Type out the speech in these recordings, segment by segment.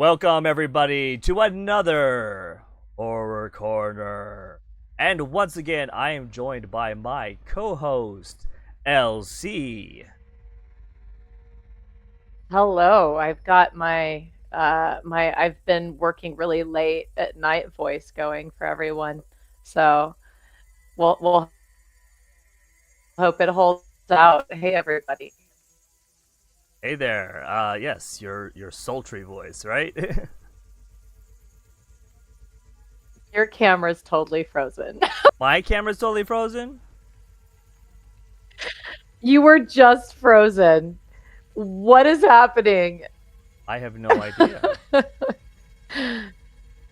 Welcome, everybody, to another Horror Corner. And once again, I am joined by my co host, LC. Hello, I've got I've been working really late at night voice going for everyone. So we'll hope it holds out. Hey everybody. Hey there. Yes, your sultry voice, right? Your camera's totally frozen. My camera's totally frozen. You were just frozen. What is happening? I have no idea.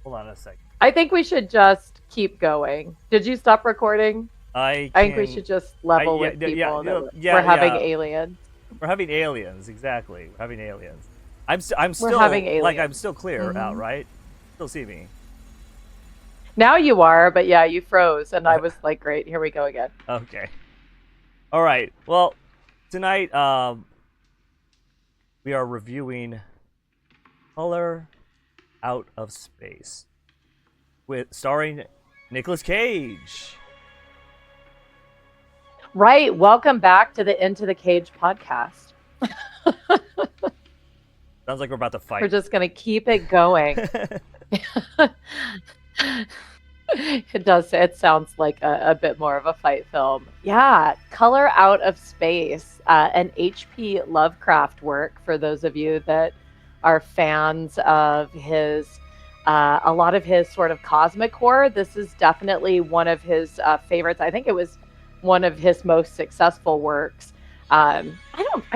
Hold on a second. I think we should just keep going. Did you stop recording? I I think we can. should just I level yeah with yeah people that yeah we're having yeah. aliens. We're having aliens. Exactly. We're having aliens. I'm We're having still I'm aliens. still clear out, hmm right? Still see me. Now you are, but yeah, you froze, and I was like, "Great, here we go again." Okay. All right. Well, tonight we are reviewing Color Out of Space with starring Nicolas Cage. Right. Welcome back to the Into the Cage podcast. Sounds like we're about to We're fight. just going to keep it going. It does. It sounds like a bit more of a fight film. Yeah. Color Out of Space, an H.P. Lovecraft work for those of you that are fans of a lot of his sort of cosmic horror. This is definitely one of his favorites. I think it was one of his most successful works. I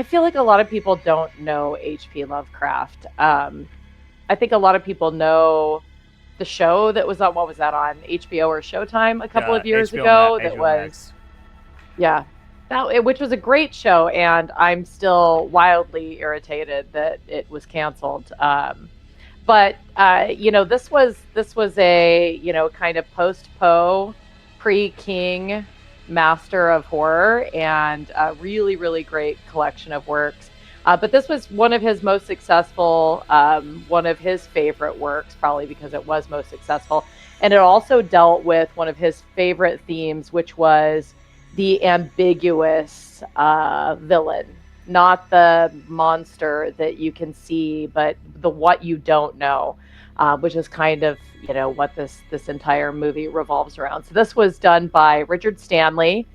feel like a lot of people don't know H.P. Lovecraft. I think a lot of people know the show that was on, what was that, on HBO or Showtime a couple Yeah, of years ago? That HBO was, Max. yeah, which was a great show, and I'm still wildly irritated that it was canceled. But this was a kind of post Poe, pre King master of horror, and a really really great collection of works. But this was one of his most successful, one of his favorite works, probably because it was most successful. And it also dealt with one of his favorite themes, which was the ambiguous villain, not the monster that you can see, but the what you don't know, which is kind of what this entire movie revolves around. So this was done by Richard Stanley.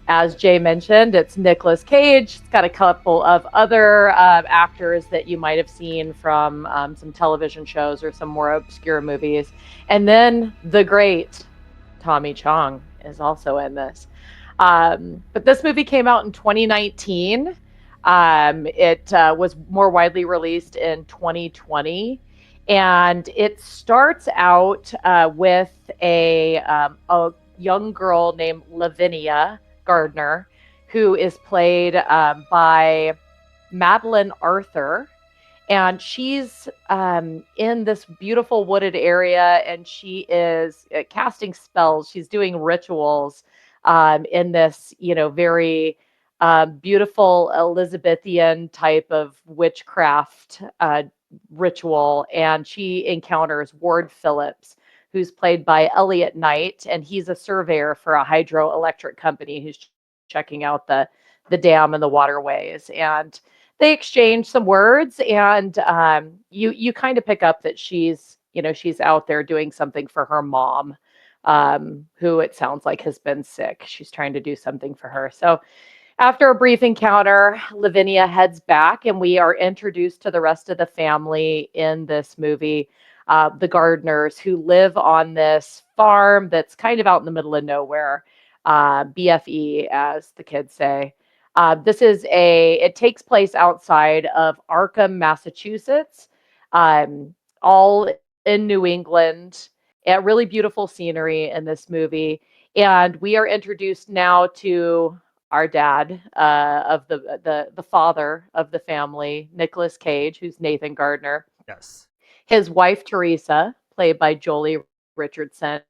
As Jay mentioned, it's Nicolas Cage. It's got a couple of other actors that you might have seen from some television shows or some more obscure movies. And then the great Tommy Chong is also in this. But this movie came out in 2019. It was more widely released in 2020. And it starts out with a young girl named Lavinia Gardner, who is played by Madeleine Arthur. And she's in this beautiful wooded area, and she is casting spells. She's doing rituals in this, very beautiful Elizabethan type of witchcraft ritual. And she encounters Ward Phillips, who's played by Elliot Knight, and he's a surveyor for a hydroelectric company who's checking out the dam and the waterways. And they exchange some words, and you kind of pick up that she's out there doing something for her mom, who it sounds like has been sick. She's trying to do something for her. So after a brief encounter, Lavinia heads back, and we are introduced to the rest of the family in this movie. The Gardeners, who live on this farm that's kind of out in the middle of nowhere, BFE, as the kids say. It takes place outside of Arkham, Massachusetts, all in New England. Really beautiful scenery in this movie. And we are introduced now to our dad, of the father of the family, Nicolas Cage, who's Nathan Gardner. Yes. His wife Teresa, played by Jolie Richardson,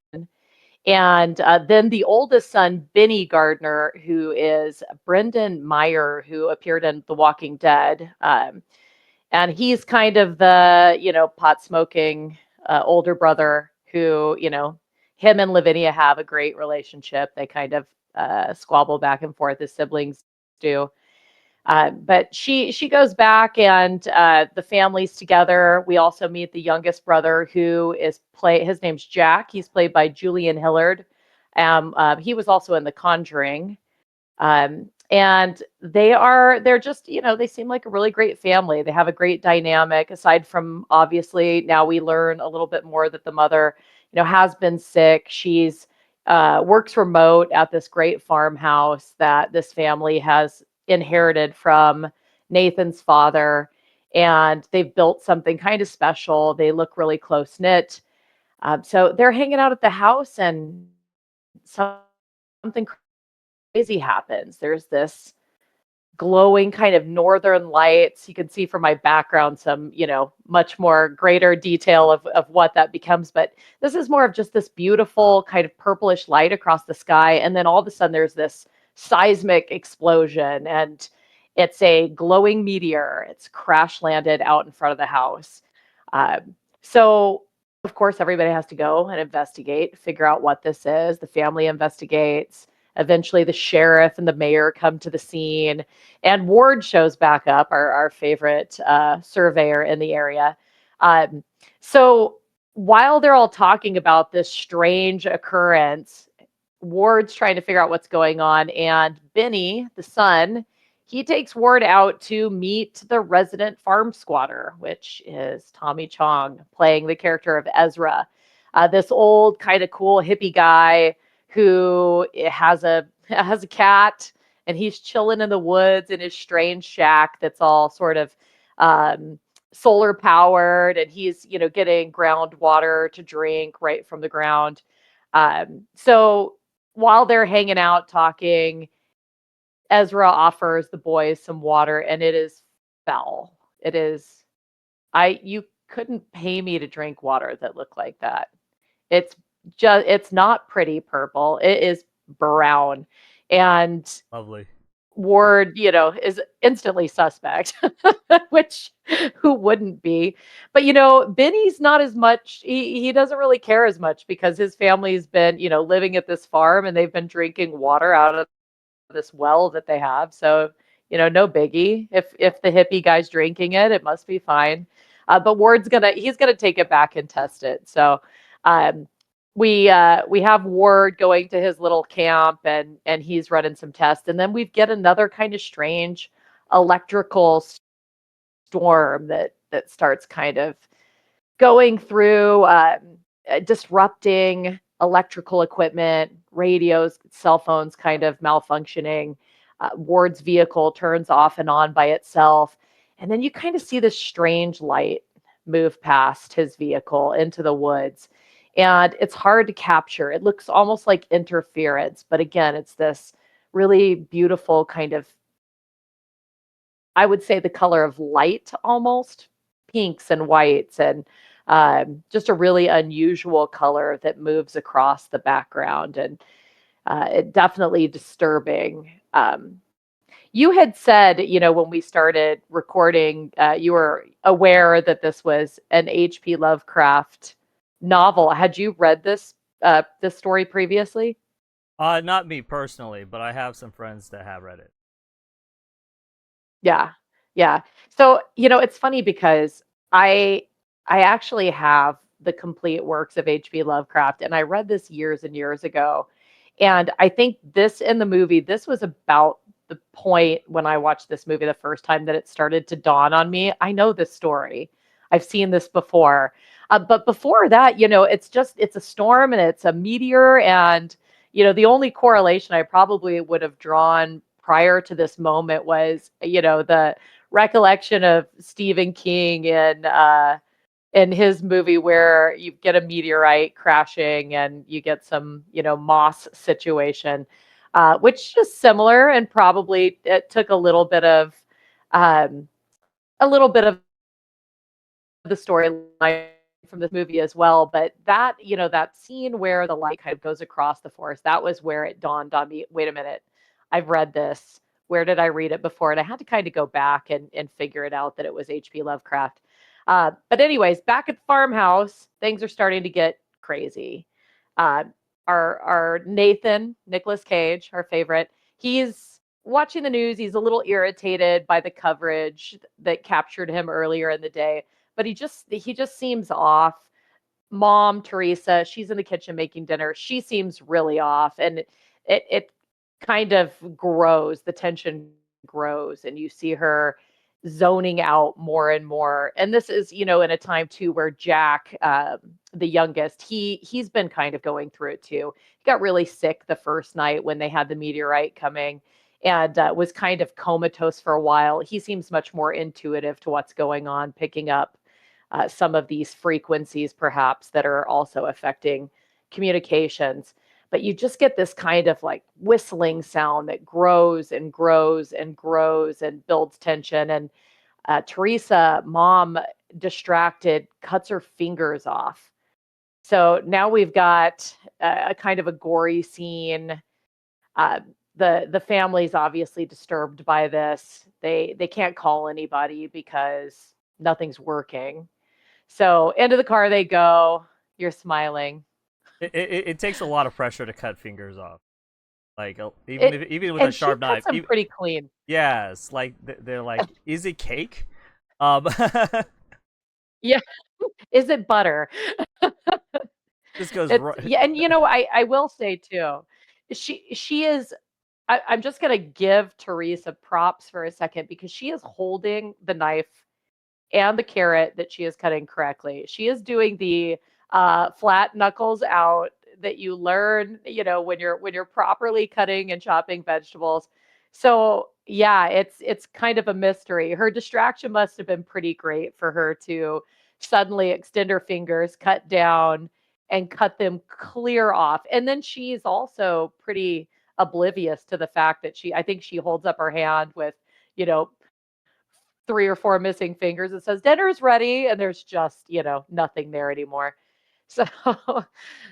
and then the oldest son, Benny Gardner, who is Brendan Meyer, who appeared in The Walking Dead. And he's kind of the, pot smoking older brother who, him and Lavinia have a great relationship. They kind of squabble back and forth as siblings do. But she goes back, and the family's together. We also meet the youngest brother, who is his name's Jack. He's played by Julian Hillard. He was also in The Conjuring. And they're just, they seem like a really great family. They have a great dynamic, aside from, obviously, now we learn a little bit more that the mother, has been sick. She's works remote at this great farmhouse that this family has inherited from Nathan's father. And they've built something kind of special. They look really close knit. So they're hanging out at the house, and something crazy happens. There's this glowing kind of northern lights. You can see from my background some, much more greater detail of what that becomes. But this is more of just this beautiful kind of purplish light across the sky. And then all of a sudden there's this seismic explosion, and it's a glowing meteor. It's crash landed out in front of the house. So of course, everybody has to go and investigate, figure out what this is. The family investigates. Eventually, the sheriff and the mayor come to the scene, and Ward shows back up, our favorite surveyor in the area. So while they're all talking about this strange occurrence, Ward's trying to figure out what's going on, and Benny, the son, he takes Ward out to meet the resident farm squatter, which is Tommy Chong, playing the character of Ezra, this old kind of cool hippie guy who has a cat, and he's chilling in the woods in his strange shack that's all sort of solar powered, and he's getting groundwater to drink right from the ground. So while they're hanging out talking, Ezra offers the boys some water, and it is foul. It is you couldn't pay me to drink water that looked like that. It's not pretty purple. It is brown. And Lovely. Ward, is instantly suspect, which who wouldn't be? But Benny's not as much. He doesn't really care as much because his family's been, living at this farm, and they've been drinking water out of this well that they have. So, no biggie. If the hippie guy's drinking it, it must be fine. But Ward's he's gonna take it back and test it. So we have Ward going to his little camp, and he's running some tests, and then we get another kind of strange electrical storm that starts kind of going through, disrupting electrical equipment, radios, cell phones kind of malfunctioning. Ward's vehicle turns off and on by itself, and then you kind of see this strange light move past his vehicle into the woods. And it's hard to capture. It looks almost like interference, but again, it's this really beautiful kind of, I would say, the color of light, almost pinks and whites, and just a really unusual color that moves across the background, and it definitely disturbing. You had said, when we started recording, you were aware that this was an H.P. Lovecraft novel. Had you read this story previously? Not me personally, but I have some friends that have read it. Yeah. Yeah. So, it's funny because I actually have the complete works of H.P. Lovecraft, and I read this years and years ago. And I think this in the movie, this was about the point when I watched this movie the first time that it started to dawn on me. I know this story. I've seen this before. But before that, it's a storm and it's a meteor. And, the only correlation I probably would have drawn prior to this moment was, the recollection of Stephen King in his movie where you get a meteorite crashing and you get some, moss situation, which is similar, and probably it took um, a little bit of the storyline from this movie as well. But that, that scene where the light kind of goes across the forest, that was where it dawned on me, wait a minute, I've read this. where did I read it before? And I had to kind of go back and figure it out that it was H.P. Lovecraft. But anyways, back at the farmhouse, things are starting to get crazy. Uh, our Nathan, Nicolas Cage, our favorite, he's watching the news. He's a little irritated by the coverage that captured him earlier in the day, but he just seems off. Mom, Teresa, she's in the kitchen making dinner. She seems really off, and it kind of grows. The tension grows, and you see her zoning out more and more. And this is, in a time too where Jack, the youngest, he's been kind of going through it too. He got really sick the first night when they had the meteorite coming, and was kind of comatose for a while. He seems much more intuitive to what's going on, picking up some of these frequencies perhaps that are also affecting communications. But you just get this kind of like whistling sound that grows and grows and grows and builds tension. And Teresa, mom, distracted, cuts her fingers off. So now we've got a kind of a gory scene. The family's obviously disturbed by this. They can't call anybody because nothing's working. So into the car they go. You're smiling. It takes a lot of pressure to cut fingers off. Like even with a And she sharp knife. cuts them pretty clean. Yes, like they're like, is it cake? Um, Yeah. Is it butter? this goes It's right. yeah, and I will say too, she is. I'm just gonna give Teresa props for a second because she is holding the knife and the carrot that she is cutting correctly. She is doing the flat knuckles out that you learn, when you're properly cutting and chopping vegetables. So yeah, it's kind of a mystery. Her distraction must have been pretty great for her to suddenly extend her fingers, cut down, and cut them clear off. And then she's also pretty oblivious to the fact that I think she holds up her hand with, you know, 3 or 4 missing fingers. It says dinner's ready, and there's just, nothing there anymore. So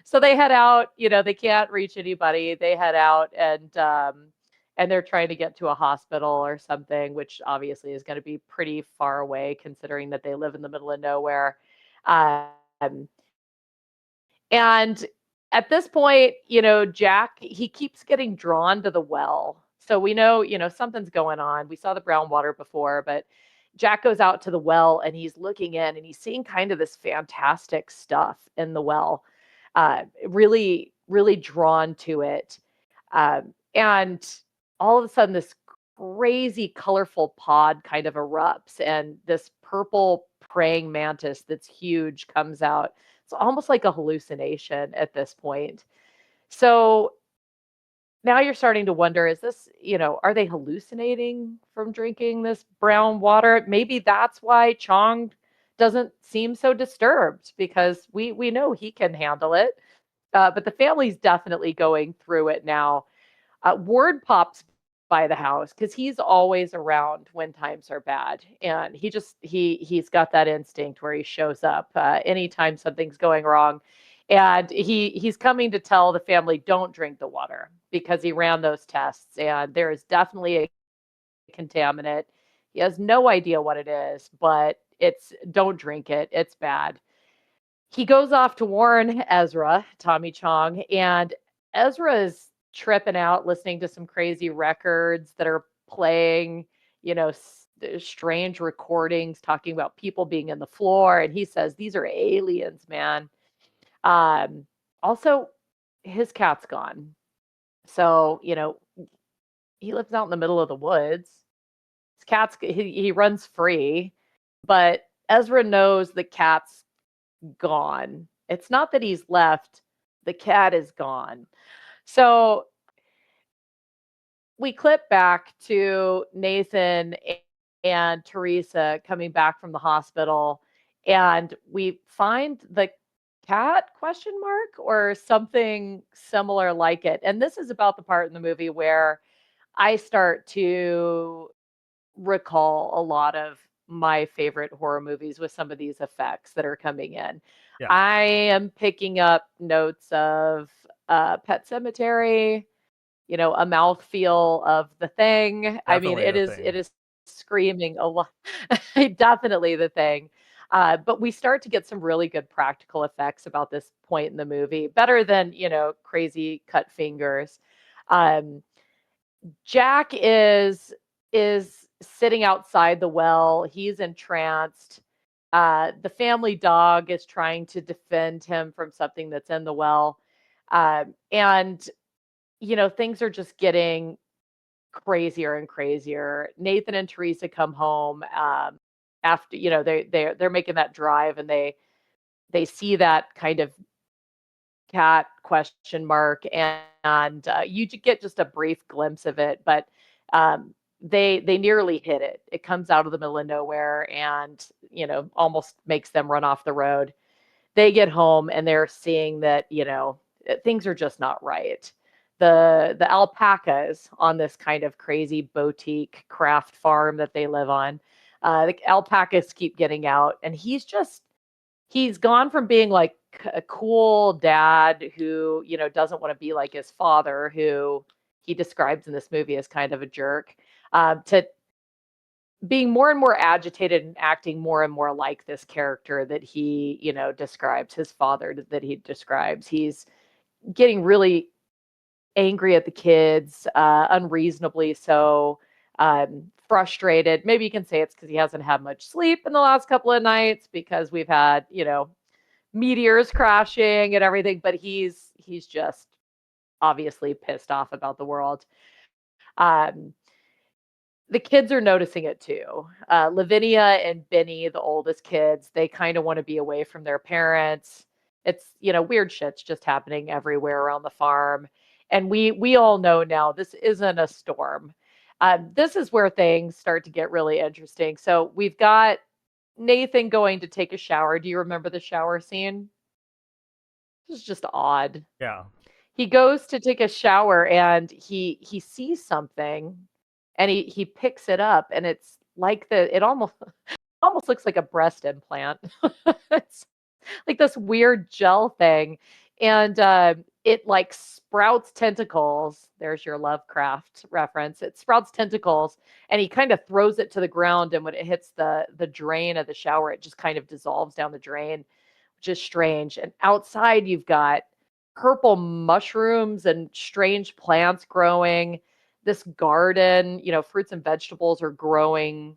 so they head out, they can't reach anybody. They head out and they're trying to get to a hospital or something, which obviously is going to be pretty far away considering that they live in the middle of nowhere. Um, and at this point, Jack, he keeps getting drawn to the well. So we know, something's going on. We saw the brown water before, but Jack goes out to the well and he's looking in and he's seeing kind of this fantastic stuff in the well. Really, really drawn to it. And all of a sudden, this crazy, colorful pod kind of erupts, and this purple praying mantis that's huge comes out. It's almost like a hallucination at this point. So now you're starting to wonder, is this, are they hallucinating from drinking this brown water? Maybe that's why Chong doesn't seem so disturbed because we know he can handle it. But the family's definitely going through it now. Ward pops by the house because he's always around when times are bad, and he's got that instinct where he shows up anytime something's going wrong, and he's coming to tell the family don't drink the water because he ran those tests and there is definitely a contaminant. He has no idea what it is, but it's don't drink it. It's bad. He goes off to warn Ezra, Tommy Chong, and Ezra is tripping out listening to some crazy records that are playing, strange recordings talking about people being in the floor. And he says, these are aliens, man. Um, Also, his cat's gone. So, he lives out in the middle of the woods. His he runs free, but Ezra knows the cat's gone. It's not that he's left, the cat is gone. So we clip back to Nathan and Teresa coming back from the hospital, and we find the cat question mark or something similar like it. And this is about the part in the movie where I start to recall a lot of my favorite horror movies with some of these effects that are coming in. Yeah. I am picking up notes of Pet Cemetery, a mouthfeel of The Thing. I mean, Definitely it the is thing. it is screaming a lot. Definitely The Thing. But we start to get some really good practical effects about this point in the movie, better than crazy cut fingers. Um, Jack is sitting outside the well. He's entranced. The family dog is trying to defend him from something that's in the well. And things are just getting crazier and crazier. Nathan and Teresa come home after they're making that drive, and they see that kind of cat question mark, and you get just a brief glimpse of it, but they nearly hit it. It comes out of the middle of nowhere, and almost makes them run off the road. They get home and they're seeing that things are just not right. The alpacas on this kind of crazy boutique craft farm that they live on, the alpacas keep getting out, and he's gone from being like a cool dad who doesn't want to be like his father, who he describes in this movie as kind of a jerk, to being more and more agitated and acting more and more like this character that he describes, his father that he describes. He's getting really angry at the kids, unreasonably so, frustrated. Maybe you can say it's because he hasn't had much sleep in the last couple of nights, because we've had meteors crashing and everything, but he's just obviously pissed off about the world. Um, the kids are noticing it too. Lavinia and Benny, the oldest kids, they kind of want to be away from their parents. It's weird shit's just happening everywhere around the farm, and we all know now this isn't a storm. This is where things start to get really interesting. So we've got Nathan going to take a shower. Do you remember the shower scene? This is just odd. Yeah. He goes to take a shower, and he sees something, and he picks it up, and it's like it almost looks like a breast implant. It's like this weird gel thing, and it like sprouts tentacles. There's your Lovecraft reference. It sprouts tentacles, and he kind of throws it to the ground, and when it hits the drain of the shower, it just kind of dissolves down the drain, which is strange. And outside you've got purple mushrooms and strange plants growing. This garden, fruits and vegetables are growing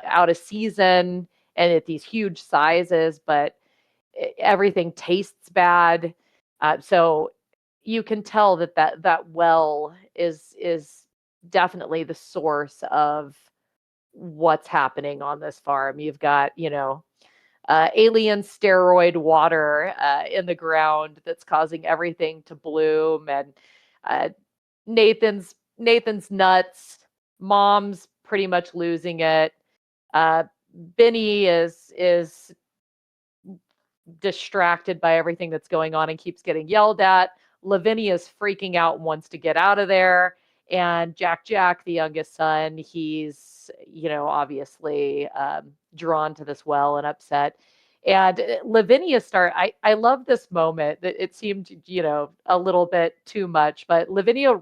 out of season and at these huge sizes, but everything tastes bad. So you can tell that well is definitely the source of what's happening on this farm. You've got alien steroid water in the ground that's causing everything to bloom, and uh, Nathan's nuts. Mom's pretty much losing it. Uh, Benny is distracted by everything that's going on and keeps getting yelled at. Lavinia is freaking out and wants to get out of there. And Jack, the youngest son, he's obviously drawn to this well and upset. And Lavinia I love this moment. That it seemed a little bit too much, but Lavinia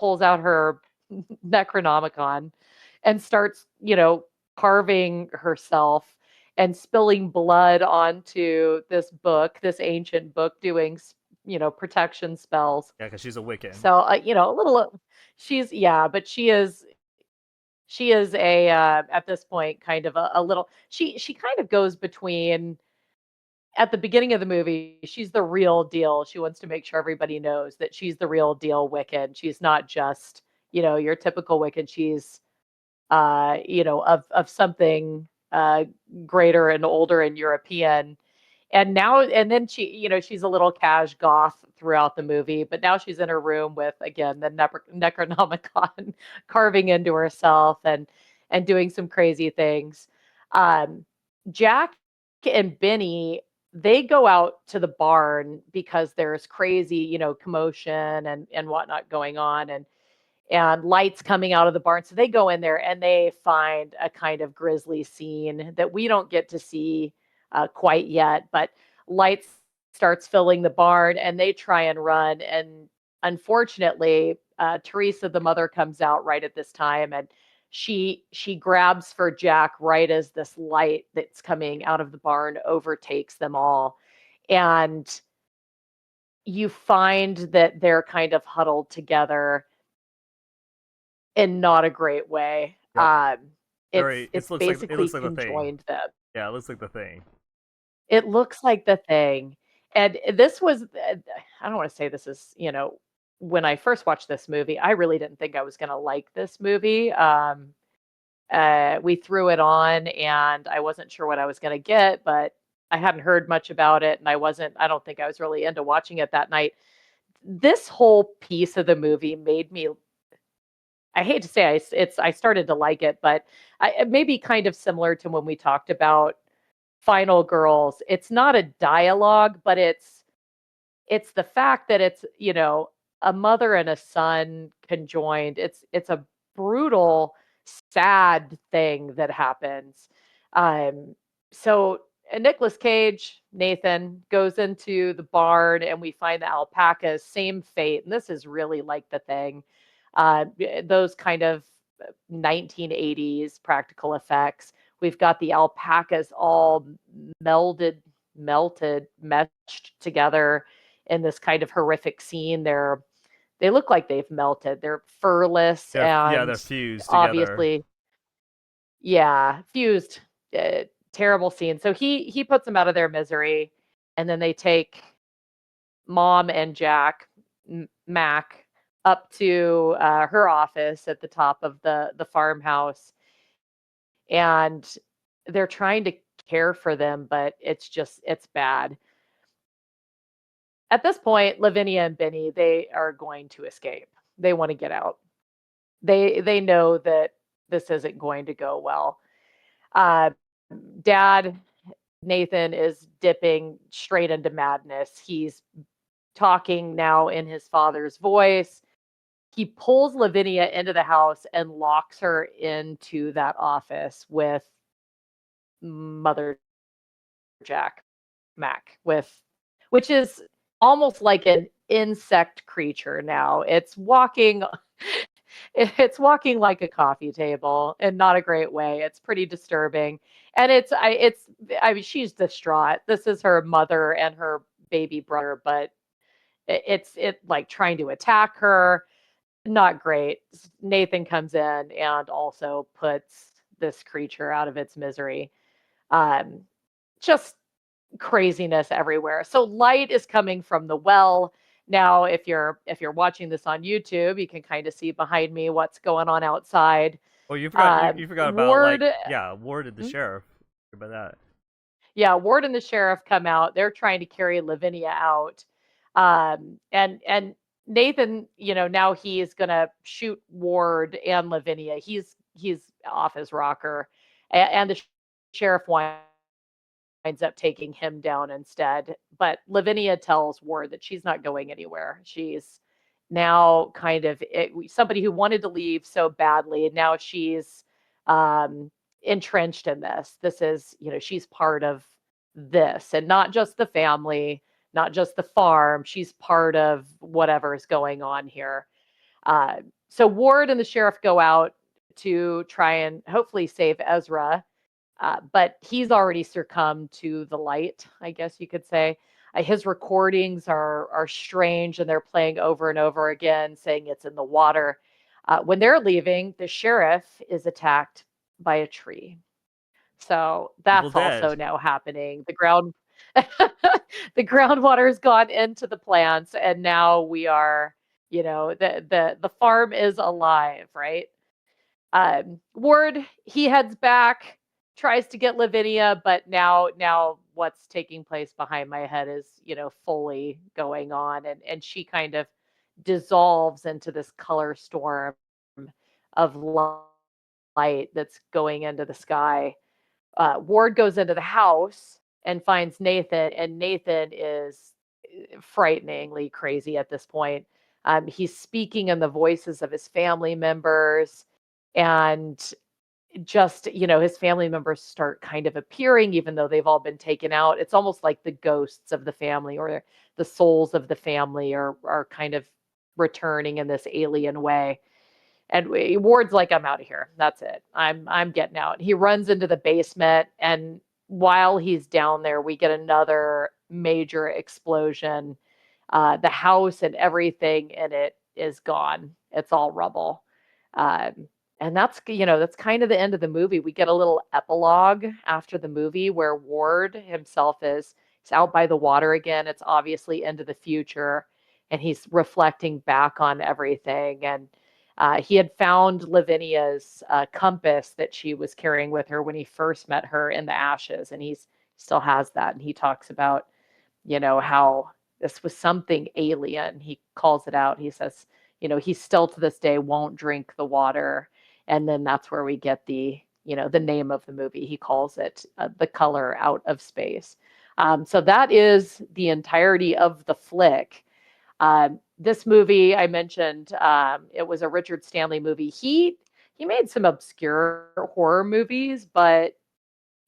pulls out her Necronomicon and starts carving herself and spilling blood onto this ancient book, doing protection spells. Yeah, because she's a Wiccan. So a little, but she is a at this point kind of a little, she kind of goes between, at the beginning of the movie, she's the real deal. She wants to make sure everybody knows that she's the real deal Wiccan. She's not just your typical Wiccan. She's of something greater and older and European. And then she's a little cash goth throughout the movie, but now she's in her room with, again, the Necronomicon, carving into herself and doing some crazy things. Um, Jack and Benny, they go out to the barn because there's crazy, commotion and whatnot going on, and lights coming out of the barn. So they go in there and they find a kind of grisly scene that we don't get to see quite yet. But lights starts filling the barn, and they try and run, and unfortunately, Teresa, the mother, comes out right at this time, and she grabs for Jack right as this light that's coming out of the barn overtakes them all. And you find that they're kind of huddled together in not a great way. Yep. It's It basically looks like the thing. conjoined them. Yeah, it looks like the thing. It looks like the thing. And this was, I don't want to say this is, when I first watched this movie, I really didn't think I was going to like this movie. We threw it on and I wasn't sure what I was going to get, but I hadn't heard much about it. And I don't think I was really into watching it that night. This whole piece of the movie made me, I hate to say I started to like it, but it may be kind of similar to when we talked about Final Girls. It's not a dialogue, but it's the fact that it's, a mother and a son conjoined. It's a brutal, sad thing that happens. So Nicolas Cage, Nathan, goes into the barn and we find the alpacas, same fate. And this is really like the thing. Those kind of 1980s practical effects. We've got the alpacas all melted, meshed together in this kind of horrific scene. They look like they've melted. They're furless They're and fused together. obviously, yeah, fused. Terrible scene. So he puts them out of their misery, and then they take Mom and Jack, Mac, up to her office at the top of the farmhouse, and they're trying to care for them, but it's bad. At this point, Lavinia and Benny, they are going to escape. They want to get out. They know that this isn't going to go well. Uh, Dad, Nathan, is dipping straight into madness. He's talking now in his father's voice. He pulls Lavinia into the house and locks her into that office with Mother Jack, Mac, which is almost like an insect creature now. It's walking like a coffee table in not a great way. It's pretty disturbing. And I mean, she's distraught. This is her mother and her baby brother, but it like trying to attack her. Not great. Nathan comes in and also puts this creature out of its misery. Um, just craziness everywhere. So light is coming from the well. Now, if you're watching this on YouTube, you can kind of see behind me what's going on outside. Oh, you forgot about Ward, Ward and the hmm? sheriff. About that. Yeah, Ward and the sheriff come out. They're trying to carry Lavinia out, and Nathan, now he is gonna shoot Ward and Lavinia. He's off his rocker, and the sheriff winds up taking him down instead. But Lavinia tells Ward that she's not going anywhere. She's now somebody who wanted to leave so badly, and now she's um, entrenched in this. This is, she's part of this, and not just the family, not just the farm. She's part of whatever is going on here. So Ward and the sheriff go out to try and hopefully save Ezra. But he's already succumbed to the light, I guess you could say. His recordings are strange, and they're playing over and over again, saying it's in the water. When they're leaving, the sheriff is attacked by a tree. So People that's also dead. now happening. The groundwater has gone into the plants, and now we are, the farm is alive, right? Ward, he heads back, tries to get Lavinia, but now what's taking place behind my head is, fully going on, and she kind of dissolves into this color storm of light that's going into the sky. Ward goes into the house and finds Nathan, and Nathan is frighteningly crazy at this point. He's speaking in the voices of his family members, and just, his family members start kind of appearing, even though they've all been taken out. It's almost like the ghosts of the family, or the souls of the family are kind of returning in this alien way. And Ward's like, I'm out of here. That's it. I'm getting out. He runs into the basement, and while he's down there, we get another major explosion. The house and everything in it is gone. It's all rubble. Um, and that's kind of the end of the movie. We get a little epilogue after the movie where Ward himself is out by the water again. It's obviously into the future, and he's reflecting back on everything. And he had found Lavinia's compass that she was carrying with her when he first met her in the ashes, and he still has that. And he talks about, how this was something alien. He calls it out. He says, he still to this day won't drink the water. And then that's where we get the name of the movie. He calls it The Color Out of Space. So that is the entirety of the flick. This movie I mentioned, it was a Richard Stanley movie. He made some obscure horror movies, but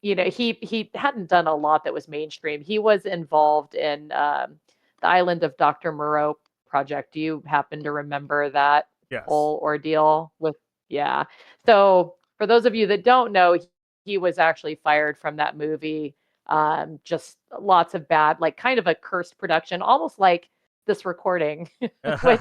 he hadn't done a lot that was mainstream. He was involved in the Island of Dr. Moreau project. Do you happen to remember that Yes. whole ordeal with? Yeah. So for those of you that don't know, he was actually fired from that movie. Just lots of bad, like kind of a cursed production, almost like this recording, which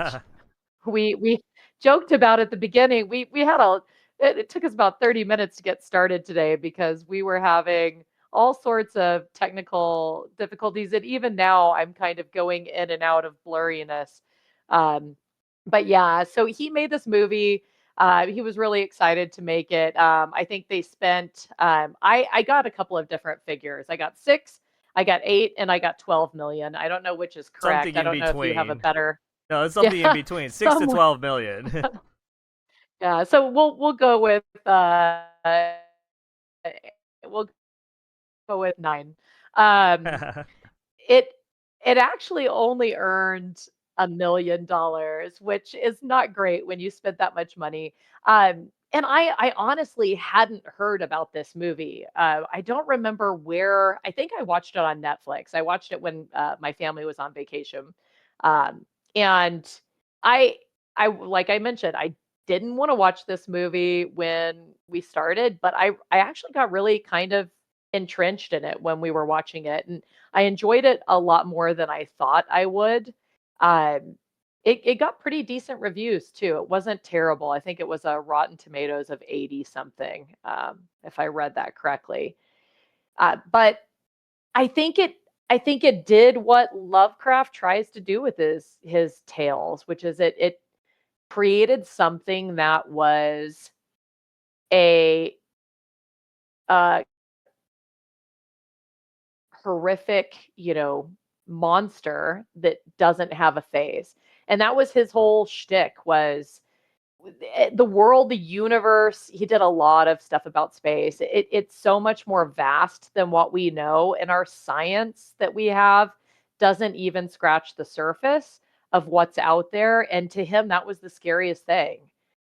we joked about at the beginning. We had it took us about 30 minutes to get started today because we were having all sorts of technical difficulties, and even now I'm kind of going in and out of blurriness. Um, but yeah, so he made this movie. He was really excited to make it. I think they spent. I got a couple of different figures. I got 6, I got 8, and I got 12 million. I don't know which is Something correct. I in don't know if you have a between. better. No, it's something in Yeah, between. 6 to somewhere. 12 million. Yeah, so we'll go with we'll go with 9. Um, it it actually only earned $1 million, which is not great when you spent that much money. And I honestly hadn't heard about this movie. I don't remember where. I think I watched it on Netflix. I watched it when my family was on vacation, um, and I I like I mentioned, I didn't want to watch this movie when we started, but I actually got really kind of entrenched in it when we were watching it, and I enjoyed it a lot more than I thought I would. Um, it got pretty decent reviews too. It wasn't terrible. I think it was a Rotten Tomatoes of 80 something, if I read that correctly. But I think it I think it did what Lovecraft tries to do with his tales, which is it created something that was a uh, horrific, monster that doesn't have a face. And that was his whole shtick was the world, the universe. He did a lot of stuff about space. It's so much more vast than what we know, and our science that we have doesn't even scratch the surface of what's out there. And to him, that was the scariest thing,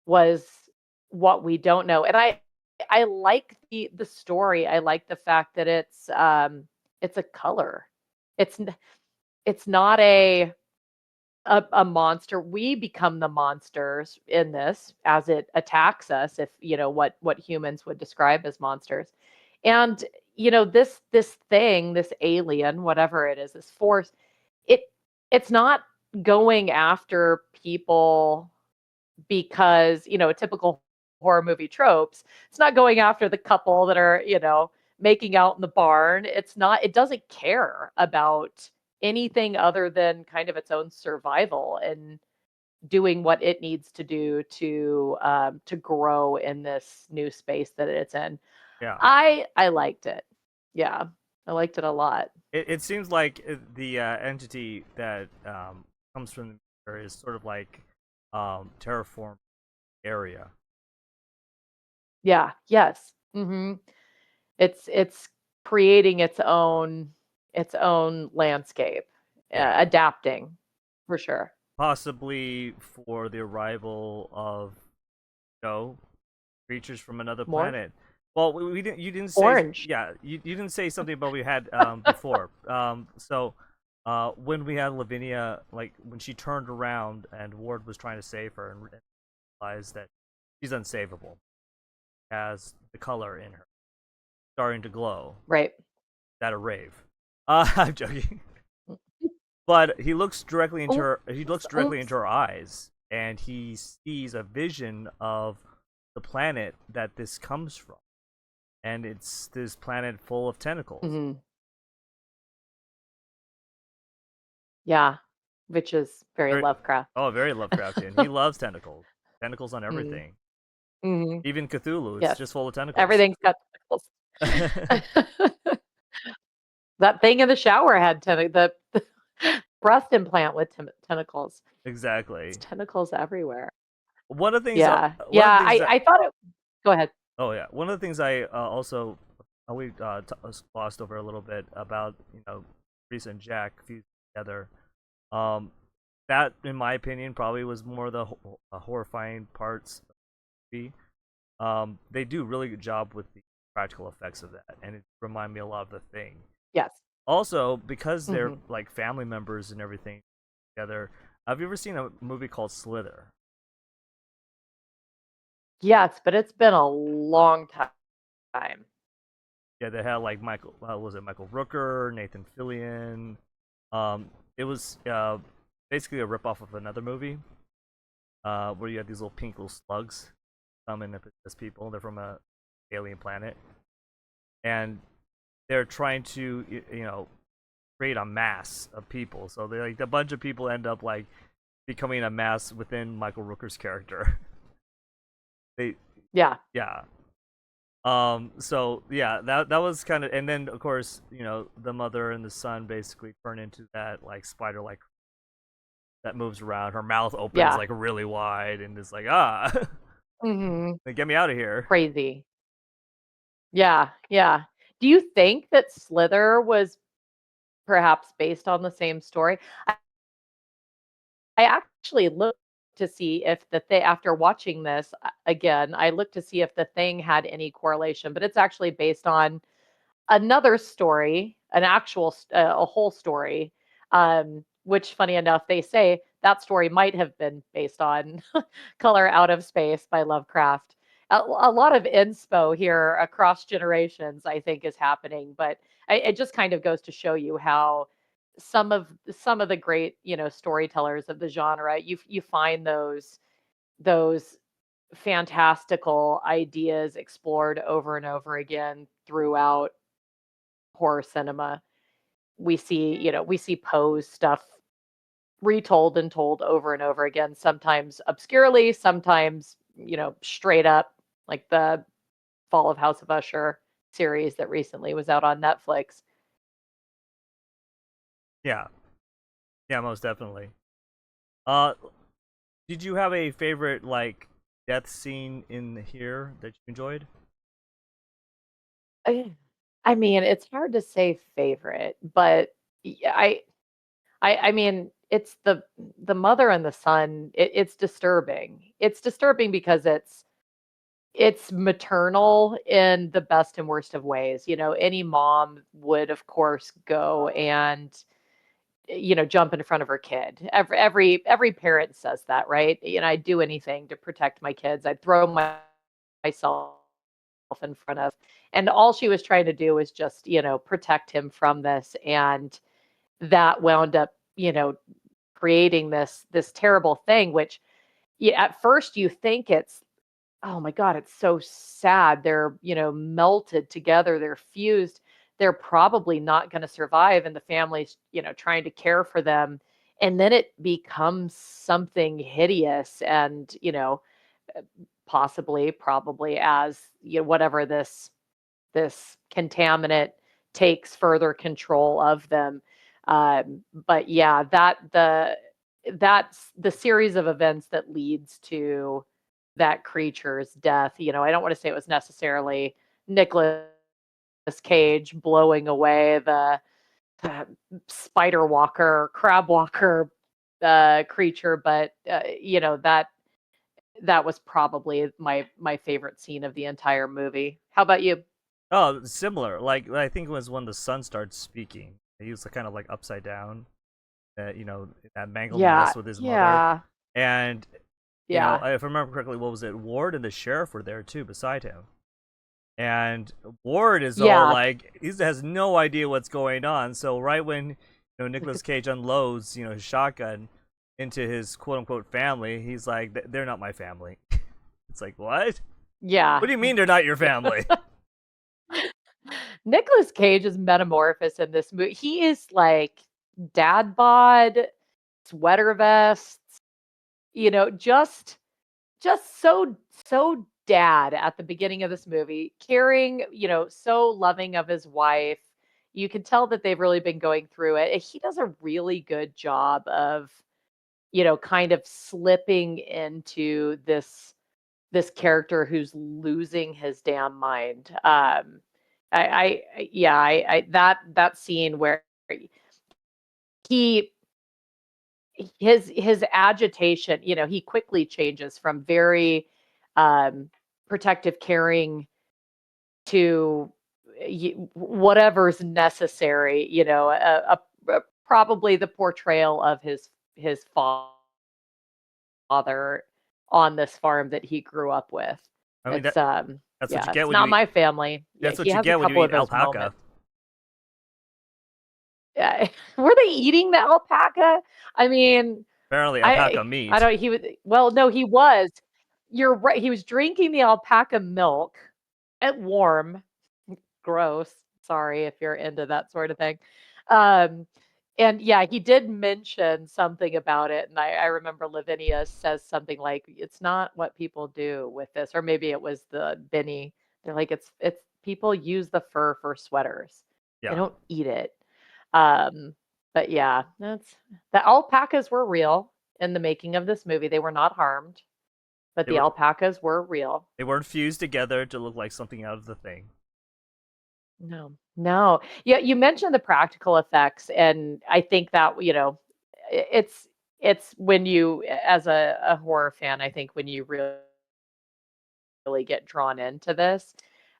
was what we don't know. And I like the story. I like the fact that it's a color. It's it's not a monster. We become the monsters in this as it attacks us, if what humans would describe as monsters. And this thing, this alien, whatever it is, this force, it it's not going after people because, typical horror movie tropes. It's not going after the couple that are, making out in the barn. It doesn't care about anything other than kind of its own survival and doing what it needs to do to grow in this new space that it's in. Yeah. I liked it. Yeah, I liked it a lot. It seems like the entity that comes from the mirror is sort of like terraform area. Yeah. Yes. It's creating its own landscape, Yeah. adapting for sure. Possibly for the arrival of, creatures from another More planet. Well, we didn't. You didn't say. orange. Yeah, you didn't say something about we had before. So when we had Lavinia, like when she turned around and Ward was trying to save her and realized that she's unsavable, as the color in her starting to glow Right. at a rave. I'm joking. But he looks directly into Oops, her. He looks directly oops. into her eyes, and he sees a vision of the planet that this comes from, and it's this planet full of tentacles. Hmm. Yeah, which is very Very, Lovecraft. oh, very Lovecraftian. He loves tentacles. Tentacles on Mm. everything. Hmm. Even Cthulhu, it's Yes, just full of tentacles. everything's got tentacles. That thing in the shower had the breast implant with tentacles. It's Exactly. tentacles everywhere. One of the things. Yeah, One of yeah. the things that. I thought it. Go ahead. Oh yeah. One of the things I also we glossed over a little bit about Teresa and Jack fused together. Um, that in my opinion probably was more the horrifying parts of the movie. They do a really good job with the practical effects of that, and it remind me a lot of The Thing. Yes. Also, because they're Hmm. like family members and everything together. Have you ever seen a movie called Slither? Yes, but it's been a long time. Yeah, they had like Michael. Was it Michael Rooker, Nathan Fillion? It was basically a ripoff of another movie where you had these little pink little slugs come in as people. They're from a alien planet, and they're trying to create a mass of people. So they like a bunch of people end up like becoming a mass within Michael Rooker's character. They Yeah. yeah. So yeah, that was kind of, and then of course the mother and the son basically turn into that like spider like that moves around. Her mouth opens Yeah. like really wide and is like Hmm. like, get me out of here. Crazy. Yeah. Yeah. Do you think that Slither was perhaps based on the same story? I actually looked to see if the thing after watching this again, I looked to see if the thing had any correlation, but it's actually based on another story, an actual a whole story. Which, funny enough, they say that story might have been based on "Color Out of Space" by Lovecraft. A lot of inspo here across generations, I think, is happening, but it just kind of goes to show you how some of the great storytellers of the genre, you find those fantastical ideas explored over and over again throughout horror cinema. We see Poe's stuff retold and told over and over again, sometimes obscurely, sometimes straight up, like the Fall of House of Usher series that recently was out on Netflix. Yeah, yeah, most definitely. Uh, did you have a favorite like death scene in here that you enjoyed? I I mean, it's hard to say favorite, but yeah, I mean, it's the mother and the son. It's disturbing. It's disturbing because it's maternal in the best and worst of ways. Any mom would, of course, go and jump in front of her kid. Every parent says that, right? I'd do anything to protect my kids. I'd throw myself in front of, and all she was trying to do was just protect him from this, and that wound up creating this terrible thing, which at first you think it's, oh my god, it's so sad. They're melted together, they're fused, they're probably not going to survive, and the family's trying to care for them, and then it becomes something hideous, and possibly probably as whatever this contaminant takes further control of them. But yeah, that's the series of events that leads to that creature's death. I don't want to say it was necessarily Nicolas Cage blowing away the spider walker, crab walker creature, but that was probably my favorite scene of the entire movie. How about you? Oh, similar. Like I think it was when the son starts speaking. He was kind of like upside down. that mangled Yeah. mess with his mother. Yeah. And Yeah. if I remember correctly, what was it? Ward and the sheriff were there too beside him. And Ward is all Yeah. like, he has no idea what's going on. So right when Nicolas Cage unloads his shotgun into his quote unquote family, he's like, they're not my family. It's like, what? Yeah. What do you mean they're not your family? Nicolas Cage's metamorphosis in this movie, he is like dad bod, sweater vests, just so dad at the beginning of this movie, caring, so loving of his wife. You can tell that they've really been going through it. He does a really good job of, kind of slipping into this character who's losing his damn mind. That scene where he his agitation, he quickly changes from very protective, caring to whatever's necessary. Probably the portrayal of his father on this farm that he grew up with. I mean, It's that's what yeah, you get it's when you not eat. my family. Yeah, That's what he you has a get when you couple of eat those alpaca. moments. Yeah. Were they eating the alpaca? I mean, Apparently, alpaca I meat. don't he was well, no, he was. You're right. He was drinking the alpaca milk at warm. Gross. Sorry if you're into that sort of thing. Um, and yeah, he did mention something about it. And I remember Lavinia says something like, it's not what people do with this, or maybe it was the Benny. They're like, it's people use the fur for sweaters. They Yeah, don't eat it. Um, but yeah, the alpacas were real in the making of this movie. They were not harmed, but they the were alpacas were real. they weren't fused together to look like something out of the thing. No, no. Yeah, you mentioned the practical effects, and I think that, it's when you, as a horror fan, I think when you really get drawn into this,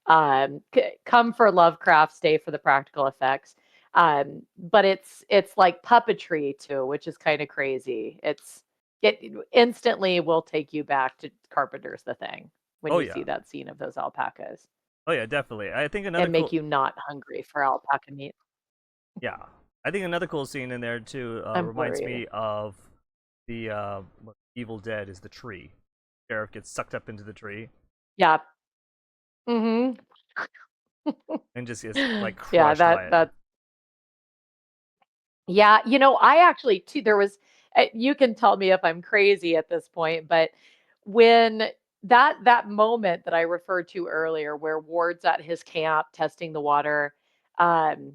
come for Lovecraft, stay for the practical effects. But it's like puppetry too, which is kind of crazy. It instantly will take you back to Carpenter's The Thing when Oh you yeah, see that scene of those alpacas oh yeah, definitely. I think another and make cool, you not hungry for alpaca meat. yeah, I think another cool scene in there too I'm reminds blurry. me of the Evil Dead is the tree. Sheriff gets sucked up into the tree Yeah. Mhm. and just gets like Yeah, crushed by that it. that yeah, I actually too there was you can tell me if I'm crazy at this point, but when that moment that I referred to earlier where Ward's at his camp testing the water, um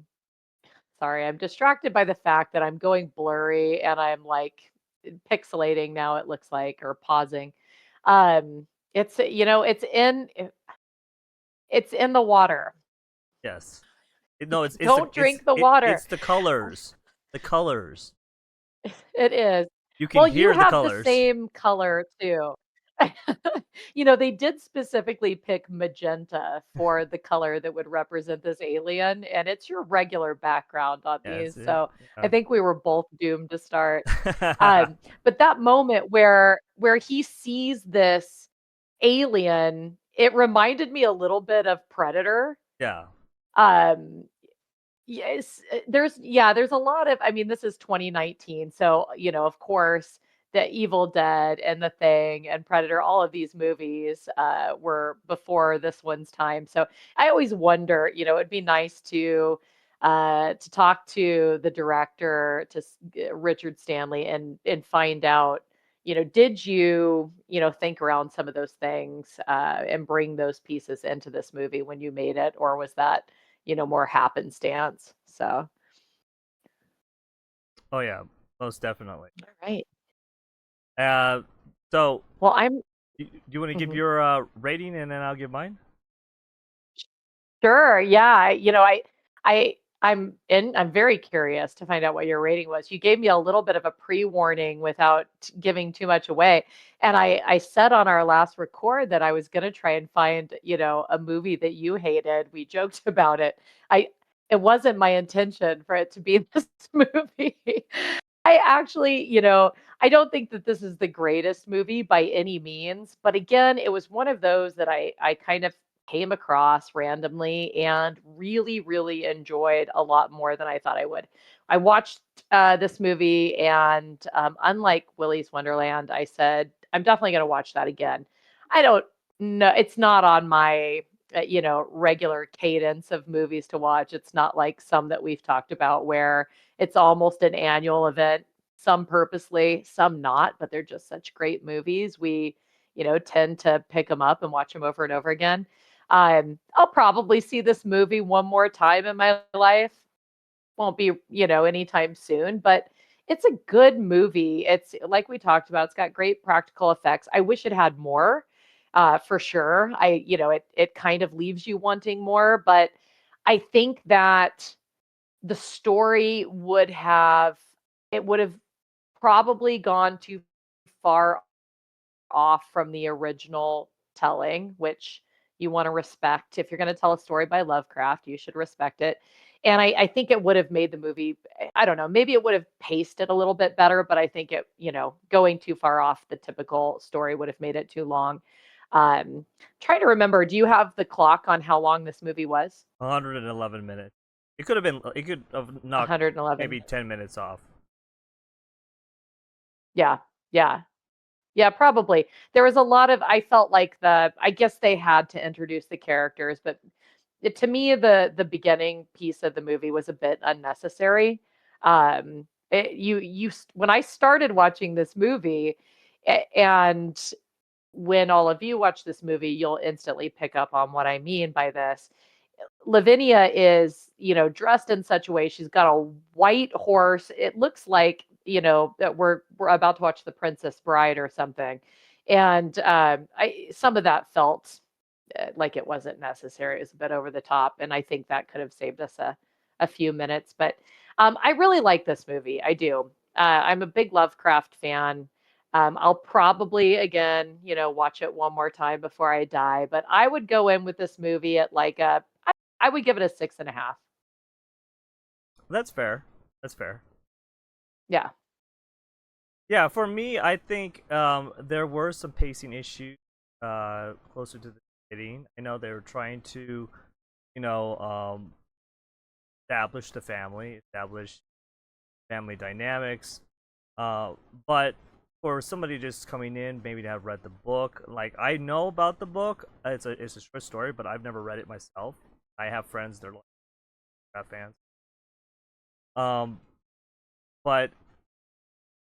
sorry, I'm distracted by the fact that I'm going blurry and I'm like pixelating now it looks like or pausing. It's it's in the water. Yes. No, Don't drink the water. it's the colors. The colors. It is. You can Well, you hear the have the colors. same color too. They did specifically pick magenta for the color that would represent this alien, and it's your regular background on Yeah, these. it's So I yeah. think we were both doomed to start. But that moment where he sees this alien, it reminded me a little bit of Predator. Yeah. Um, Yes, there's a lot of I mean, this is 2019, so, of course, The Evil Dead and The Thing and Predator, all of these movies, were before this one's time, so I always wonder, it'd be nice to talk to the director, Richard Stanley, and find out, did you, think around some of those things, and bring those pieces into this movie when you made it, or was that more happenstance. So, Oh yeah, most definitely. all right. Uh, so Well, I'm do you want to give mhm. your rating and then I'll give mine? Sure. Yeah. I'm very curious to find out what your rating was. You gave me a little bit of a pre-warning without giving too much away. And I said on our last record that I was going to try and find, a movie that you hated. We joked about it. It wasn't my intention for it to be this movie. I actually, I don't think that this is the greatest movie by any means, but again, it was one of those that I kind of came across randomly and really, really enjoyed a lot more than I thought I would. I watched this movie, and unlike Willy's Wonderland, I said I'm definitely going to watch that again. I don't know; it's not on my regular cadence of movies to watch. It's not like some that we've talked about where it's almost an annual event, some purposely, some not, but they're just such great movies. We, tend to pick them up and watch them over and over again. I'll probably see this movie one more time in my life. Won't be, anytime soon, but it's a good movie. It's like we talked about, it's got great practical effects. I wish it had more, for sure. It kind of leaves you wanting more, but I think that the story would have probably gone too far off from the original telling, which you want to respect. If you're going to tell a story by Lovecraft, you should respect it. And I think it would have made the movie, I don't know, maybe it would have paced it a little bit better, but I think it, going too far off the typical story would have made it too long. Trying to remember, do you have the clock on how long this movie was? 111 minutes. It could have been. It could have knocked 111. maybe 10 minutes off. Yeah. Yeah. Yeah, probably. There was a lot of I felt like I guess they had to introduce the characters, but to me the beginning piece of the movie was a bit unnecessary. When I started watching this movie, and when all of you watch this movie, you'll instantly pick up on what I mean by this. Lavinia is, dressed in such a way. She's got a white horse. It looks like, that we're about to watch The Princess Bride or something. And some of that felt like it wasn't necessary. It was a bit over the top, and I think that could have saved us a few minutes. But I really like this movie. I do. I'm a big Lovecraft fan. I'll probably again, watch it one more time before I die. But I would go in with this movie at like I would give it a 6.5. That's fair. That's fair. Yeah. Yeah, for me, I think there were some pacing issues closer to the beginning. I know they were trying to, you know, establish the family, establish family dynamics. But for somebody just coming in, maybe to have read the book, like I know about the book, it's a short story, but I've never read it myself. I have friends they're like fans. Um, but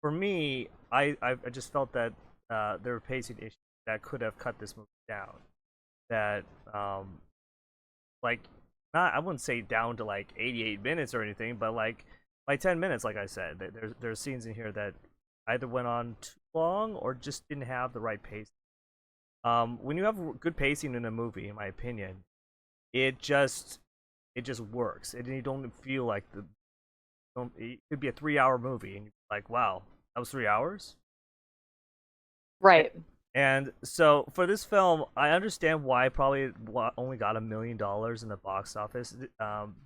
for me, I just felt that there were pacing issues that could have cut this movie down. That like not I wouldn't say down to like 88 minutes or anything, but like 10 minutes, like I said. There's scenes in here that either went on too long or just didn't have the right pace. When you have good pacing in a movie, in my opinion, it just works. And you don't feel like it could be a 3 hour movie and you're like, wow, that was 3 hours. Right. And so for this film, I understand why it probably only got $1 million in the box office,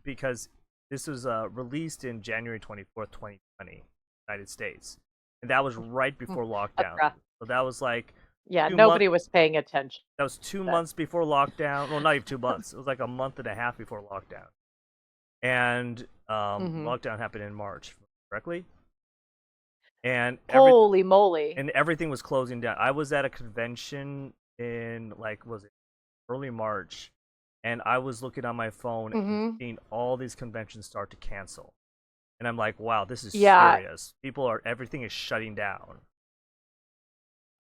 because this was released in January 24th, 2020, United States, and that was right before lockdown. So that was like yeah, nobody was paying attention. That was 2 months before lockdown. Well, not even 2 months. It was like a month and a half before lockdown, and lockdown happened in March, correctly? And holy moly! And everything was closing down. I was at a convention in was it early March, and I was looking on my phone and seeing all these conventions start to cancel, and I'm like, wow, this is serious. Everything is shutting down.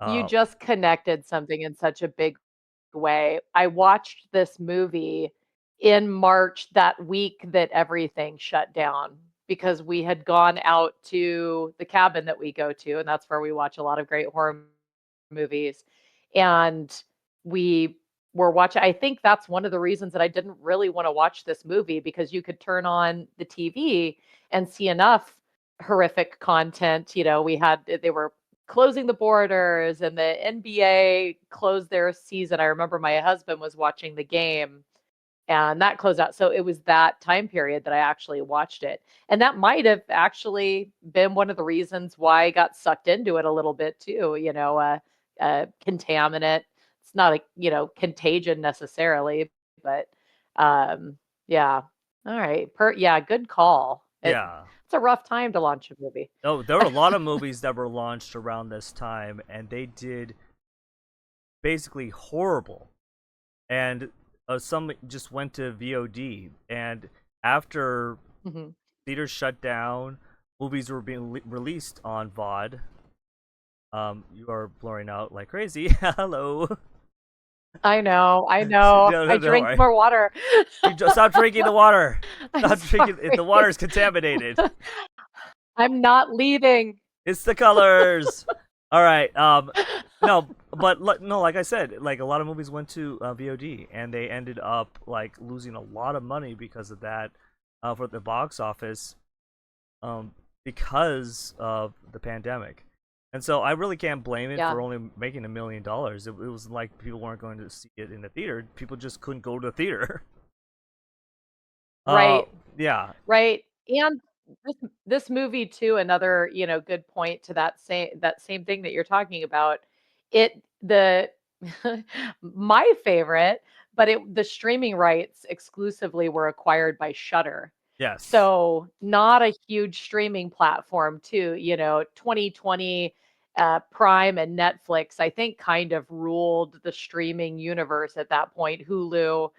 You just connected something in such a big way. I watched this movie in March, that week that everything shut down, because we had gone out to the cabin that we go to, and that's where we watch a lot of great horror movies. And we were watching, I think that's one of the reasons that I didn't really want to watch this movie, because you could turn on the TV and see enough horrific content. They were closing the borders, and the NBA closed their season. I remember my husband was watching the game and that closed out. So it was that time period that I actually watched it. And that might have actually been one of the reasons why I got sucked into it a little bit too, contaminant. It's not a, contagion necessarily, but yeah. All right. Yeah, good call. Yeah. It's a rough time to launch a movie. Oh, there were a lot of movies that were launched around this time, and they did basically horrible. And some just went to VOD. And after Mhm. theaters shut down, movies were being released on VOD. You are blurring out like crazy. Hello. I know. I know. No, I don't drink worry. more water. Stop drinking the water. I'm Stop drinking. The water is sorry. contaminated. I'm not leaving. It's the colors. All right. No, but no, like I said, like a lot of movies went to VOD, and they ended up like losing a lot of money because of that for the box office, because of the pandemic. And so I really can't blame it Yeah. for only making $1 million. It was like people weren't going to see it in the theater. People just couldn't go to the theater. Right. Yeah. Right. And this movie too, another, good point to that same thing that you're talking about. The my favorite, but the streaming rights exclusively were acquired by Shudder. Yes. So not a huge streaming platform too, 2020 Prime and Netflix, I think kind of ruled the streaming universe at that point, Hulu.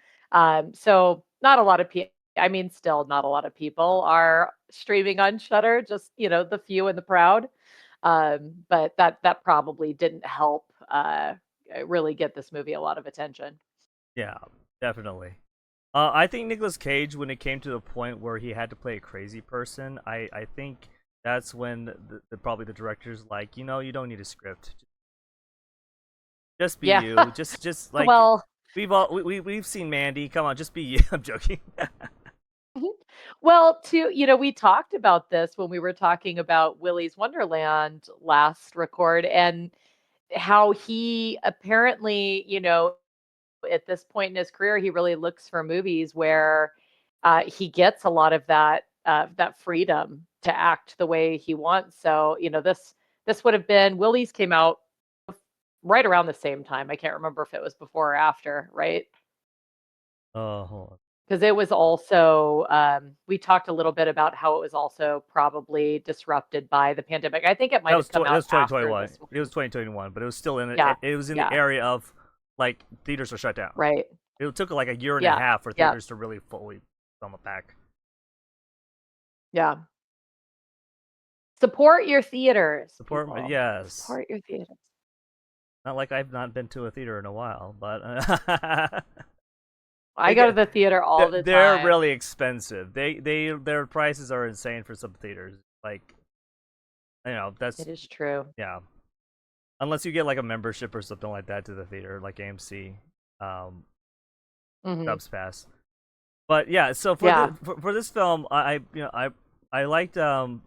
So not a lot of people, I mean, still not a lot of people are streaming on Shudder, just, the few and the proud. But that probably didn't help really get this movie a lot of attention. Yeah, definitely. I think Nicolas Cage, when it came to the point where he had to play a crazy person, I think that's when probably the director's like, you don't need a script. Just be Yeah. you. Just like Well, we've seen Mandy. Come on, just be you. I'm joking. mhm. Well, too, we talked about this when we were talking about Willy's Wonderland last record, and how he apparently, at this point in his career, he really looks for movies where he gets a lot of that freedom to act the way he wants. So, this would have been Willy's came out right around the same time. I can't remember if it was before or after, right? Hold on. Because it was also, we talked a little bit about how it was also probably disrupted by the pandemic. I think it might have come That out was after 2021. this one. It was 2021, but it was still in it. Yeah, It was in the yeah, area of like theaters were shut down. right. It took like a year and a Yeah, half for yeah, theaters to really fully come back. yeah. Support your theaters, Support, people. yes. Support your theaters. Not like I've not been to a theater in a while, but I go to the theater all the they're time. really expensive. Their prices are insane for some theaters. Like, that's It is true. yeah. Unless you get like a membership or something like that to the theater, like AMC, Mhm. Subs Pass. But yeah, so Yeah. for this film, I liked some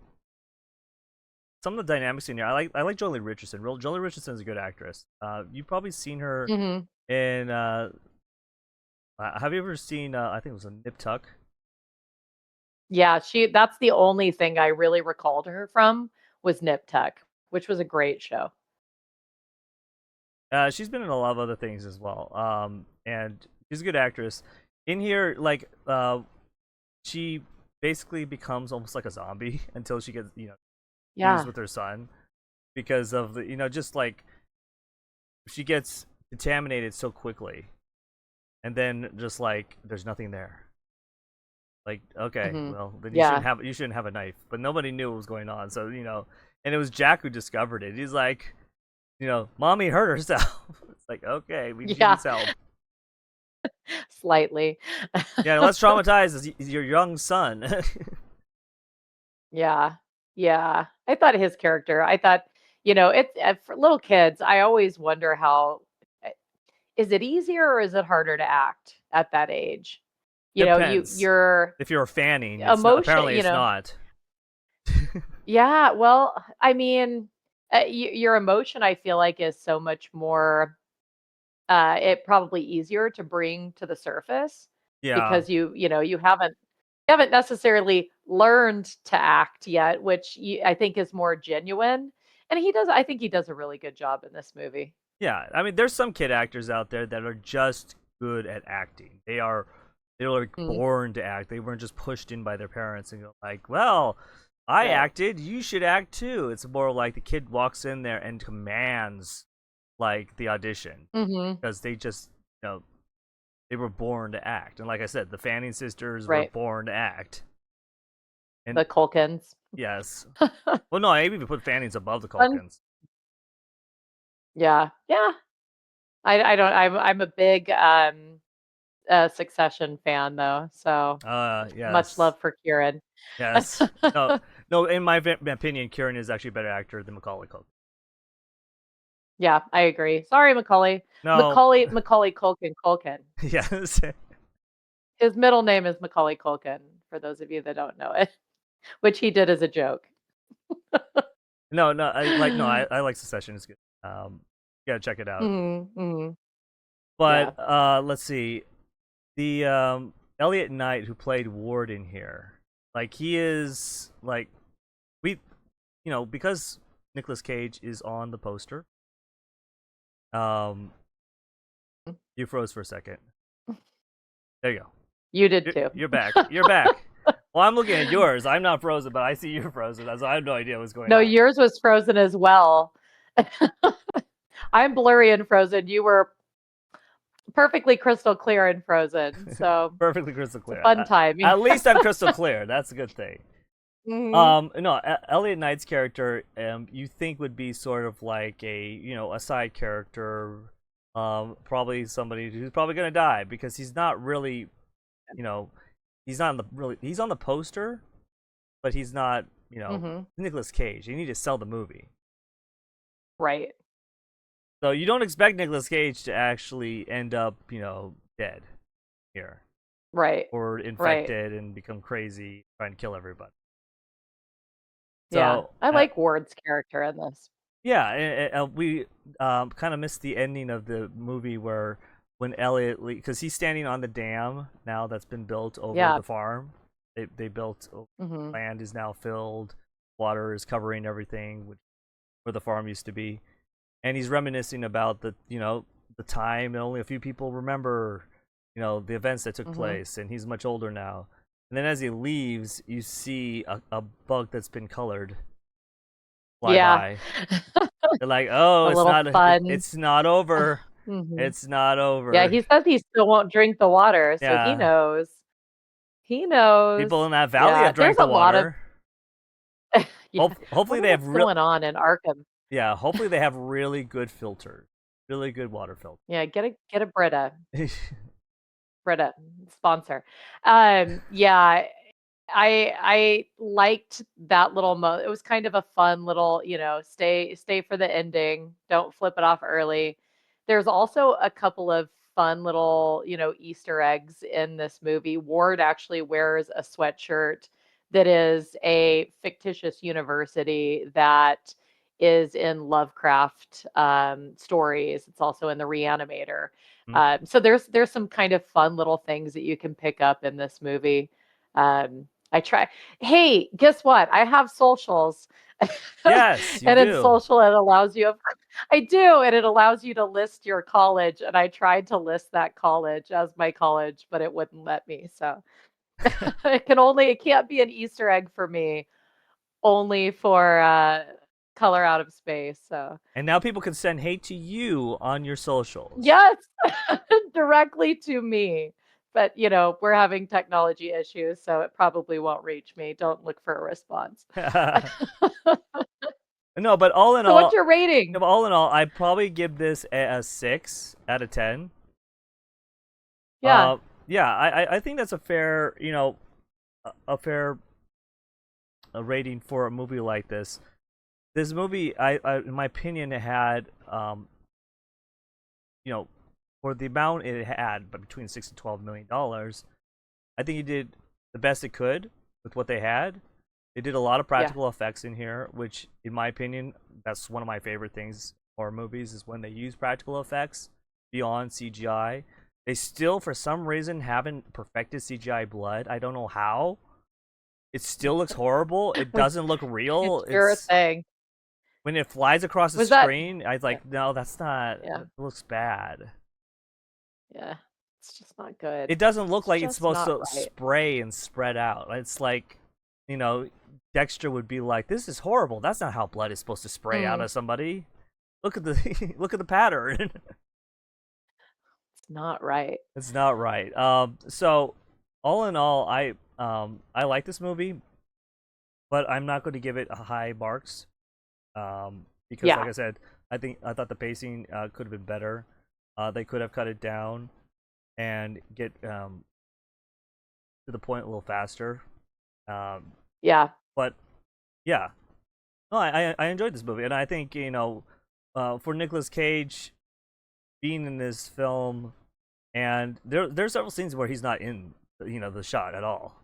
of the dynamics in here. I like Jolie Richardson. Jolie Richardson is a good actress. You've probably seen her Mhm. in. Have you ever seen? I think it was a Nip Tuck. Yeah, that's the only thing I really recalled her from was Nip Tuck, which was a great show. She's been in a lot of other things as well. And she's a good actress. In here, like, she basically becomes almost like a zombie until she gets, fused Yeah. with her son, because of the, just like she gets contaminated so quickly, and then just like there's nothing there. Like, okay, Mhm. well then Yeah. you shouldn't have a knife, but nobody knew what was going on. So and it was Jack who discovered it. He's like, mommy hurt herself. It's like, okay, she Yeah. needs help. Slightly. Yeah, let's traumatize your young son. Yeah. Yeah. I thought his character, I thought, it's for little kids, I always wonder how eh, is it easier or is it harder to act at that age? Depends. Your If you're fanning, it's not. emotion, Apparently, it's not. yeah, well, I mean, your emotion, I feel like, is so much more, it probably easier to bring to the surface. Yeah. because you haven't necessarily learned to act yet, which I think is more genuine. And I think he does a really good job in this movie. Yeah, I mean, there's some kid actors out there that are just good at acting. They were like Mm, born to act. They weren't just pushed in by their parents and go like, "Well, I right. acted, you should act too." It's more like the kid walks in there and commands like the audition Hmm. because they just, you know, they were born to act. And like I said, the Fanning sisters were Right. born to act. And The Culkins. yes, well, no, I even put Fannings above the Fun. Culkins. Yeah. Yeah. I don't. I'm a big Succession fan though, so much Yes. love for Kieran. Yes. No, no. In my opinion, Kieran is actually a better actor than Macaulay Culkin. Yeah, I agree. Sorry, Macaulay. No. Macaulay Culkin. Yes. His middle name is Macaulay Culkin, for those of you that don't know it, which he did as a joke. No. No. I like. No. I like Succession. It's good. You gotta check it out. Mm-hmm. Yeah. But let's see. The Elliot Knight who played Ward in here, like he is like we, because Nicolas Cage is on the poster. Um, you froze for a second. There you go. You did too. You're back. You're back. Well, I'm looking at yours. I'm not frozen, but I see you're frozen. So I have no idea what's going No, on. yours was frozen as well. I'm blurry and frozen. You were perfectly crystal clear and frozen. So Perfectly crystal it's a clear. fun time. At least I'm crystal clear. That's a good thing. Hmm. No, Elliot Knight's character, you think would be sort of like a side character, probably somebody who's probably gonna die because he's not really, you know, he's on the poster, but he's not, Hmm. Nicolas Cage. You need to sell the movie. Right. So you don't expect Nicolas Cage to actually end up, dead here Right. or Right. infected and become crazy trying to kill everybody. Yeah. So, I like Ward's character in this. yeah, we kind of missed the ending of the movie where when Elliot, because he's standing on the dam now that's been built over Yeah. the farm. They built Hmm. land is now filled, water is covering everything, where the farm used to be, and he's reminiscing about the time and only a few people remember the events that took Hmm. place, and he's much older now. And then as he leaves, you see a bug that's been colored fly Yeah. by. They're like, "Oh, A it's little not fun. it's not over. Hmm. It's not Yeah, over." he says he still won't drink the water, so he Yeah. knows. He knows. People in that valley Yeah, have there's drank a the lot of water. yeah. Hopefully Wonder they have what's going on in Arkham. hopefully they have really good filters. Really good water filters. Yeah, get a Brita sponsor. Yeah, I liked that little it was kind of a fun little, stay for the ending, don't flip it off early. There's also a couple of fun little, Easter eggs in this movie. Ward actually wears a sweatshirt that is a fictitious university that is in Lovecraft stories. It's also in the Reanimator. Mm. So there's some kind of fun little things that you can pick up in this movie. I try. Hey, guess what? I have socials. Yes, you And in do. social, it allows you, I do, and it allows you to list your college. And I tried to list that college as my college, but it wouldn't let me. So it can't be an Easter egg for me, only for Color Out of Space. So And now people can send hate to you on your socials. yes, directly to me. But, we're having technology issues, so it probably won't reach me. Don't look for a response. No, but all in So what's all, your rating? I'd probably give this a 6 out of 10. Yeah. Yeah, I think that's a fair, a fair rating for a movie like this. This movie, in my opinion, it had, you know, for the amount it had, but between $6 and $12 million, I think it did the best it could with what they had. They did a lot of Yeah. practical effects in here, which, in my opinion, that's one of my favorite things horror movies is when they use practical effects beyond CGI. They still, for some reason, haven't perfected CGI blood. I don't know how. It still looks horrible. It Which doesn't look real. you're a It's thing. when it flies across the Was that? screen. I was Yeah, like, no, that's not. yeah, It looks bad. yeah. It's just not good. It doesn't look It's like it's just supposed not to right. spray and spread out. It's like, you know, Dexter would be like, "This is horrible. That's not how blood is supposed to spray out Mm, of somebody. Look at the look at the pattern." it's not right. It's not right. So all in all, I like this movie, but I'm not going to give it a high marks. Because like Yeah, I said, I thought the pacing could have been better. They could have cut it down and get to the point a little faster. Um, yeah, but yeah, no, I enjoyed this movie, and I think for Nicolas Cage being in this film, and there's several scenes where he's not in the shot at all.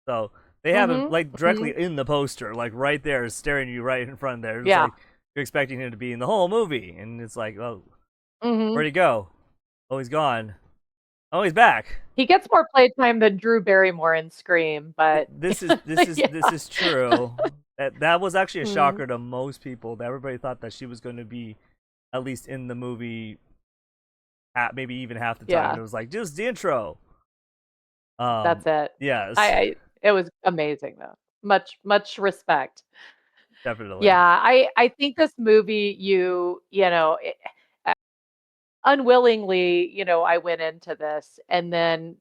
So they have him mhm, like mhm, directly in the poster, like right there, staring you right in front there. It's yeah, like you're expecting him to be in the whole movie, and it's like, oh, mhm. where'd he go? Oh, he's gone. Oh, he's back. He gets more playtime than Drew Barrymore in Scream, but This yeah. is true. That was actually a Mm, shocker to most people. That everybody thought that she was going to be at least in the movie, at maybe even half the time. yeah, It was like just the intro. that's it. Yes, I it was amazing though. Much respect. definitely. Yeah, I think this movie unwillingly, I went into this and then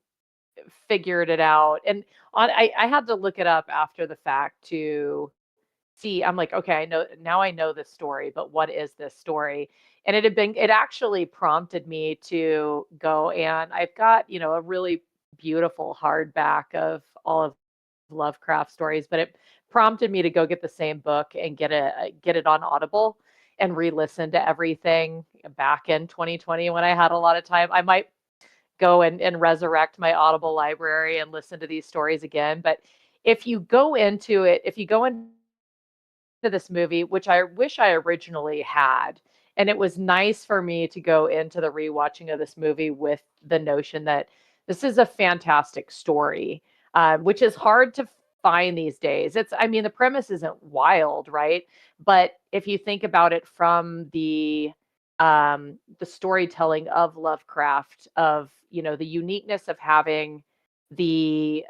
figured it out. And I had to look it up after the fact to see. I'm like, okay, I know this story, but what is this story? And it actually prompted me to go, and I've got, a really beautiful hardback of all of Lovecraft stories, but it prompted me to go get the same book and get it on Audible and re-listen to everything back in 2020 when I had a lot of time. I might go and resurrect my Audible library and listen to these stories again. But if you go into this movie, which I wish I originally had, and it was nice for me to go into the rewatching of this movie with the notion that this is a fantastic story, which is hard to find these days. I mean, the premise isn't wild, right? But if you think about it from the storytelling of Lovecraft, of the uniqueness of having the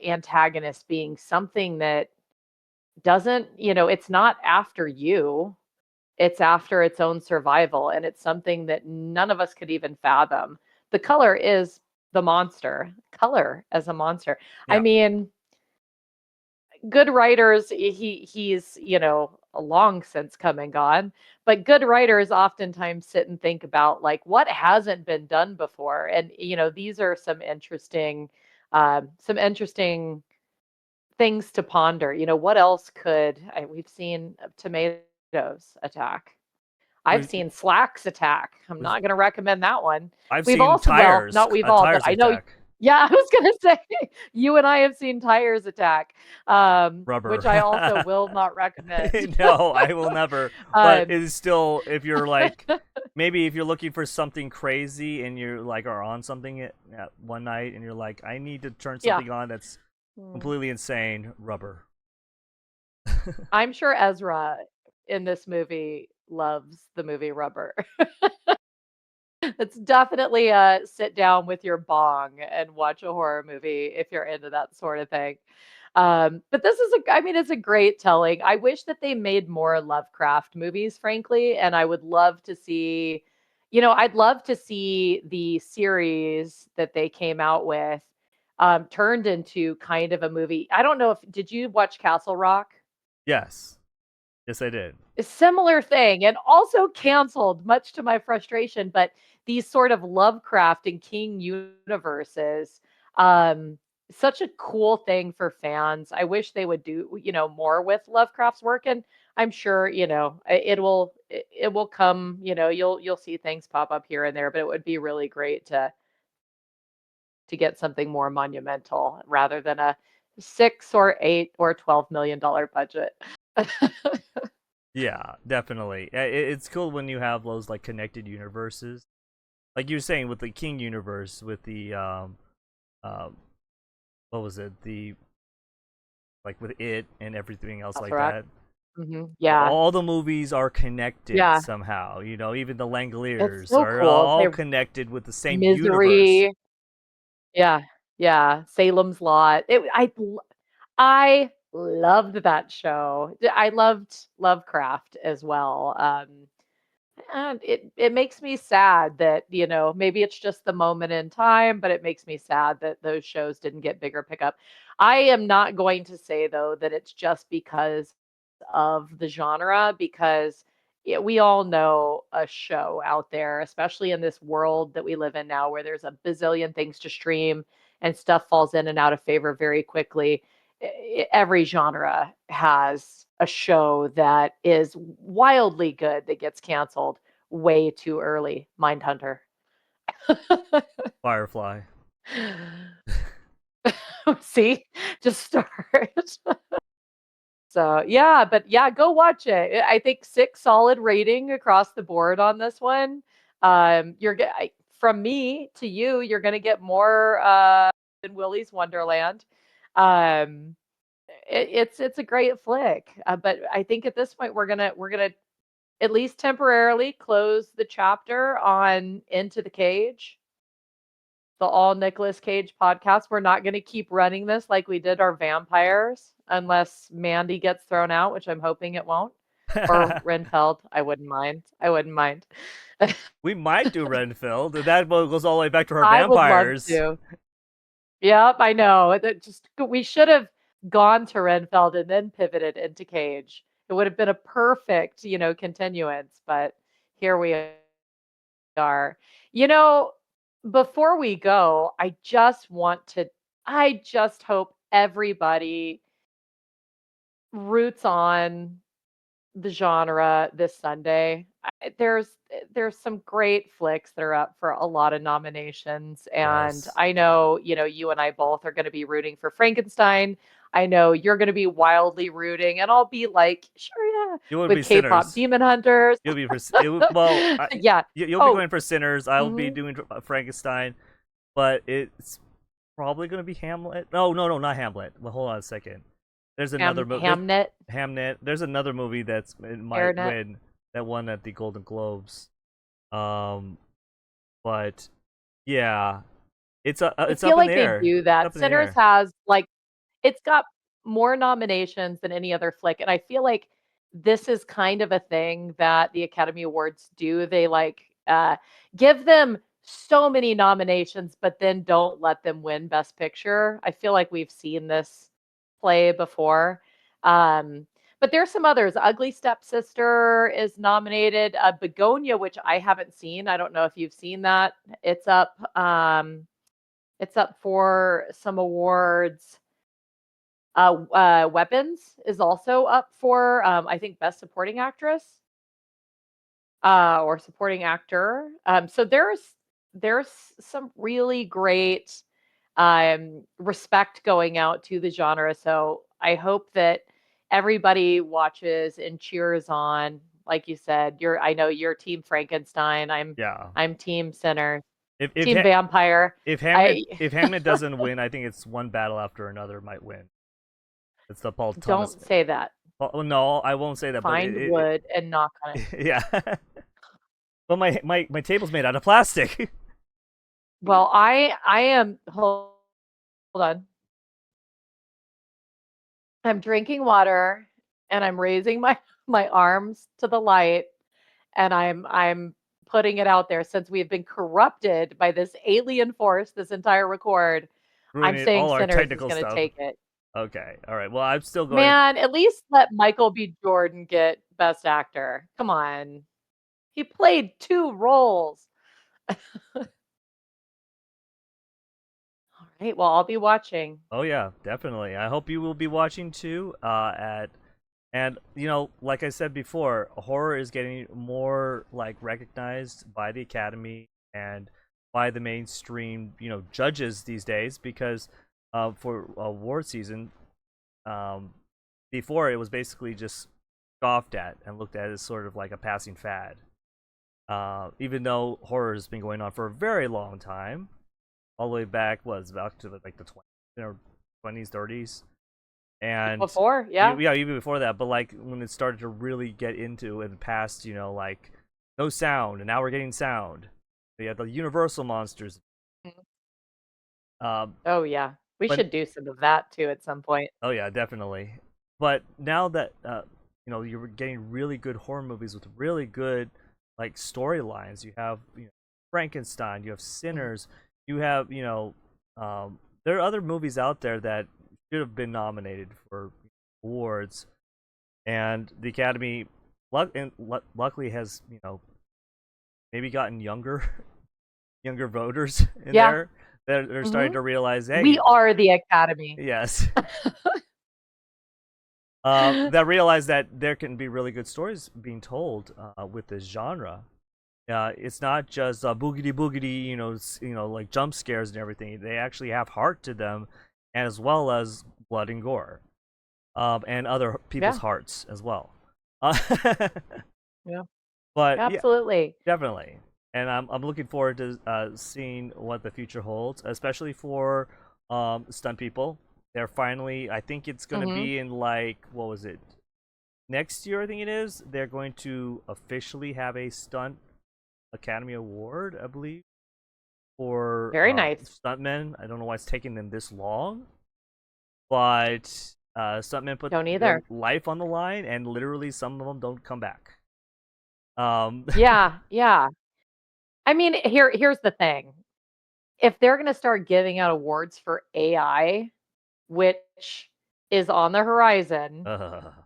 antagonist being something that doesn't, it's not after you, it's after its own survival, and it's something that none of us could even fathom. The color is the monster, color as a monster. I Yeah. mean, good writers, he's, long since come and gone, but good writers oftentimes sit and think about like what hasn't been done before. And these are some interesting things to ponder. What else we've seen tomatoes attack. I've We've, seen slacks attack. I'm we've not going to recommend that one. I've We've seen also, well, not we've all, but tires I know. attack Yeah, I was going to say you and I have seen tires attack, rubber. which I also will not recommend. No, I will never. But um, it is still, if you're like, maybe if you're looking for something crazy and you're like are on something at one night and you're like, I need to turn yeah. something on that's Mm. completely insane. Rubber. I'm sure Ezra in this movie loves the movie Rubber. It's definitely a sit down with your bong and watch a horror movie if you're into that sort of thing. But this is I mean, it's a great telling. I wish that they made more Lovecraft movies, frankly, and I would love to see, I'd love to see the series that they came out with turned into kind of a movie. I don't know if did you watch Castle Rock? Yes. Yes, I did. A similar thing and also canceled, much to my frustration. But these sort of Lovecraft and King universes, um, such a cool thing for fans. I wish they would do, more with Lovecraft's work. And I'm sure, it will come, you'll see things pop up here and there, but it would be really great to get something more monumental rather than a 6 or 8 or $12 million budget. Yeah, definitely. It's cool when you have those like connected universes. like you were saying with the King universe, with the um, what was it? The like with it and everything else like Tesseract. that. Yeah, All the movies are connected yeah. somehow. You know, even the It's Langoliers so are cool. all They connected with the same universe. Misery. Yeah, yeah. Salem's Lot. I loved that show. I loved Lovecraft as well. And it makes me sad that, maybe it's just the moment in time, but it makes me sad that those shows didn't get bigger pickup. I am not going to say though that it's just because of the genre, because we all know a show out there, especially in this world that we live in now where there's a bazillion things to stream and stuff falls in and out of favor very quickly. Every genre has a show that is wildly good that gets canceled way too early. Mindhunter. Firefly. See, just start. So yeah, but yeah, go watch it. I think 6 solid rating across the board on this one. From me to you, you're gonna get more than Willy's Wonderland. Um, it's a great flick, but I think at this point we're gonna at least temporarily close the chapter on Into the Cage, the all Nicolas Cage podcast. We're not going to keep running this like we did our vampires unless Mandy gets thrown out, which I'm hoping it won't. Or Renfeld. I wouldn't mind. I wouldn't mind. We might do Renfield. That goes all the way back to her I would love vampires. to. Yep, I know. We should have gone to Renfeld and then pivoted into Cage. It would have been a perfect, continuance, but here we are. You know, before we go, I just hope everybody roots on the genre this Sunday. There's some great flicks that are up for a lot of nominations, and Yes. I know, you and I both are going to be rooting for Frankenstein. I know you're going to be wildly rooting, and I'll be like, sure, yeah, You would be with K-pop Sinners. Demon Hunters. You'll be well. Yeah. You'll be Oh, going for Sinners. I'll be mhm. doing Frankenstein, but it's probably gonna be Hamlet. No, no, no, not Hamlet. Well, hold on a second. There's another movie. Hamnet, Hamnet. There's another movie that's it might Hairnet. win that won at the Golden Globes. Um, but yeah, I it's up feel in the like they air. do It's that. up in the Sinners air. has, like, it's got more nominations than any other flick, and I feel like this is kind of a thing that the Academy Awards do. They, like, give them so many nominations, but then don't let them win Best Picture. I feel like we've seen this play before. Um, but there's some others. Ugly Stepsister is nominated. Begonia, which I haven't seen. I don't know if you've seen that. It's up. It's up for some awards. Weapons is also up for, I think, Best Supporting Actress or Supporting Actor. So there's some really great respect going out to the genre. So I hope that everybody watches and cheers on. Like you said, I know you're Team Frankenstein. Yeah. I'm Team Sinner, If if Team Vampire. I If Hamnet doesn't win, I think it's one battle after another might win. It's the Paul Thomas. don't say that. Oh, no, I won't say that. But Find wood and knock on it. yeah. But my table's made out of plastic. Well, I am hold on. I'm drinking water and I'm raising my arms to the light and I'm putting it out there since we've been corrupted by this alien force this entire record. I'm Ruining saying all our Sinners is technical going to stuff. take it. Okay, all right. Well, I'm still going. Man, at least let Michael B. Jordan get Best Actor. Come on. He played 2 roles. All right, well, I'll be watching. Oh yeah, definitely. I hope you will be watching too. And like I said before, horror is getting more like recognized by the Academy and by the mainstream, judges these days because for award season, um, before it was basically just scoffed at and looked at as sort of like a passing fad. Even though horror has been going on for a very long time, all the way back back to like the 20s, 30s, and Before, yeah. yeah, even before that. But like when it started to really get into and past, like no sound, and now we're getting sound. We have the Universal monsters. Mhm. Um, Oh yeah, we but should do some of that too at some point. oh yeah, definitely. But now that you're getting really good horror movies with really good like storylines. You have Frankenstein. You have Mhm. Sinners. You have there are other movies out there that should have been nominated for awards, and the Academy, luckily, has maybe gotten younger voters in Yeah. there that are starting hmm to realize, We hey, are the Academy. yes. That realize that there can be really good stories being told with this genre. It's not just boogity boogity, like jump scares and everything. They actually have heart to them, as well as blood and gore, and other people's Yeah. hearts as well. Yeah. But yeah, Absolutely. definitely. And I'm looking forward to seeing what the future holds, especially for stunt people. They're finally, I think it's going to hmm be in like, what was it? Next year, I think it is. They're going to officially have a stunt Academy Award, I believe, for Very nice. stuntmen. I don't know why it's taking them this long, but stuntmen put Don't their either. life on the line, and literally some of them don't come back. Yeah, yeah. I mean, here's the thing. If they're going to start giving out awards for AI, which is on the horizon,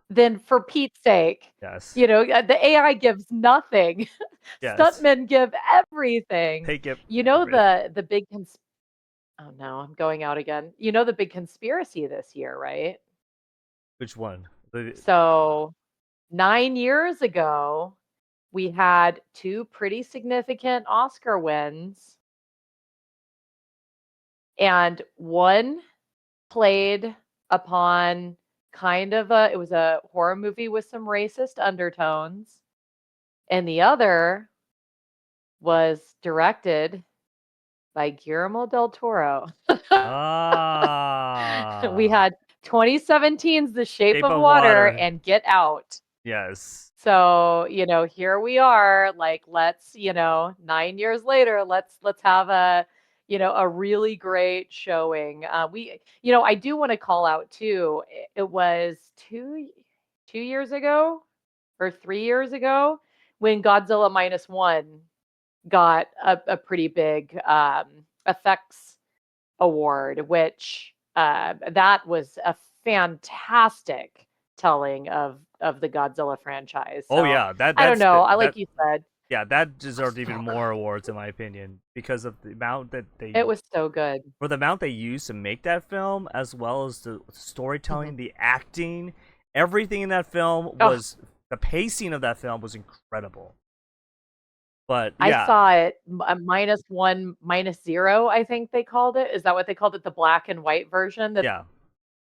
then for Pete's sake, yes, the AI gives nothing. yes, Stuntmen give everything. take it. You know the big oh no, I'm going out again. You know the big conspiracy this year, right? Which one? So 9 years ago, we had two pretty significant Oscar wins, and one played upon it was a horror movie with some racist undertones, and the other was directed by Guillermo del Toro. We Ah, had 2017's The Shape Shape of of Water Water. and Get Out. Yes, So, here we are, like, let's, 9 years later, let's have a really great showing. I do want to call out too. It was 2 years ago or 3 years ago when Godzilla minus one got a pretty big effects award, which that was a fantastic telling of the Godzilla franchise. oh So yeah, that I don't that's know. the, I that like you said, yeah, that it was deserved even so more good. awards in my opinion because of the amount that It was so good. for the amount they used to make that film, as well as the Mhm. storytelling, the acting, everything in that film Oh, was the pacing of that film was incredible. But I yeah, saw it minus one, minus zero. I think they called it. Is that what they called it? The black and white version that yeah,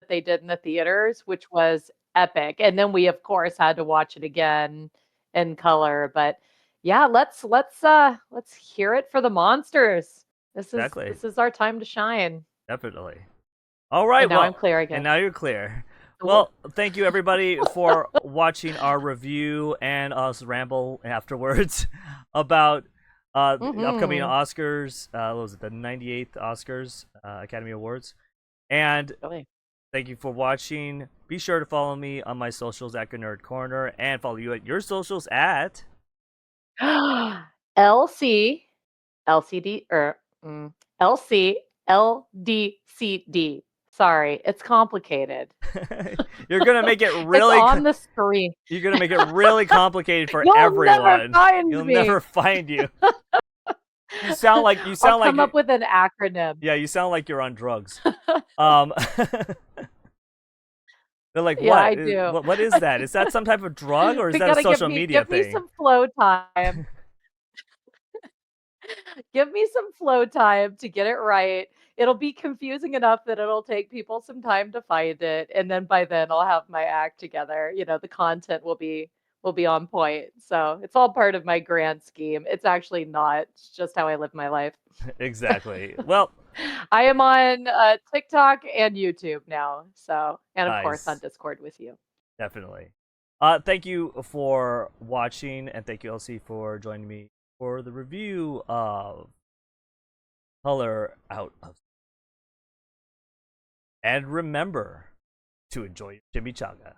they did in the theaters, which was epic. And then we of course had to watch it again in color. But yeah, let's hear it for the monsters. This is exactly, this is our time to shine. definitely. All And right, now I'm well, clear and again. now you're clear. Cool. Well, thank you everybody for watching our review and us ramble afterwards about the upcoming Mhm. Oscars. What was it, the 98th Oscars Academy Awards? And Really. thank you for watching. Be sure to follow me on my socials at Good Nerd Corner and follow you at your socials at. LC LCD or LC LDCD. Sorry, it's complicated. You're gonna make it It's really. on the screen. You're gonna make it really complicated for You'll never everyone. find You'll me. never find you. You I'll sound like come you're, up with an acronym. yeah, you sound like you're on drugs. Um, they're like, Yeah, what? I do. What is that? Is that some type of drug or is We that a gotta social media give me thing? some flow time. Give me some flow time to get it right. It'll be confusing enough that it'll take people some time to find it, and then by then I'll have my act together. The content will be on point. So it's all part of my grand scheme. It's actually not. It's just how I live my life. Exactly. Well, I am on TikTok and YouTube now. So, and of course on nice. Discord with you. Definitely. Thank you for watching, and thank you, Elsie, for joining me for the review of Color Out of. And remember to enjoy your chimichanga.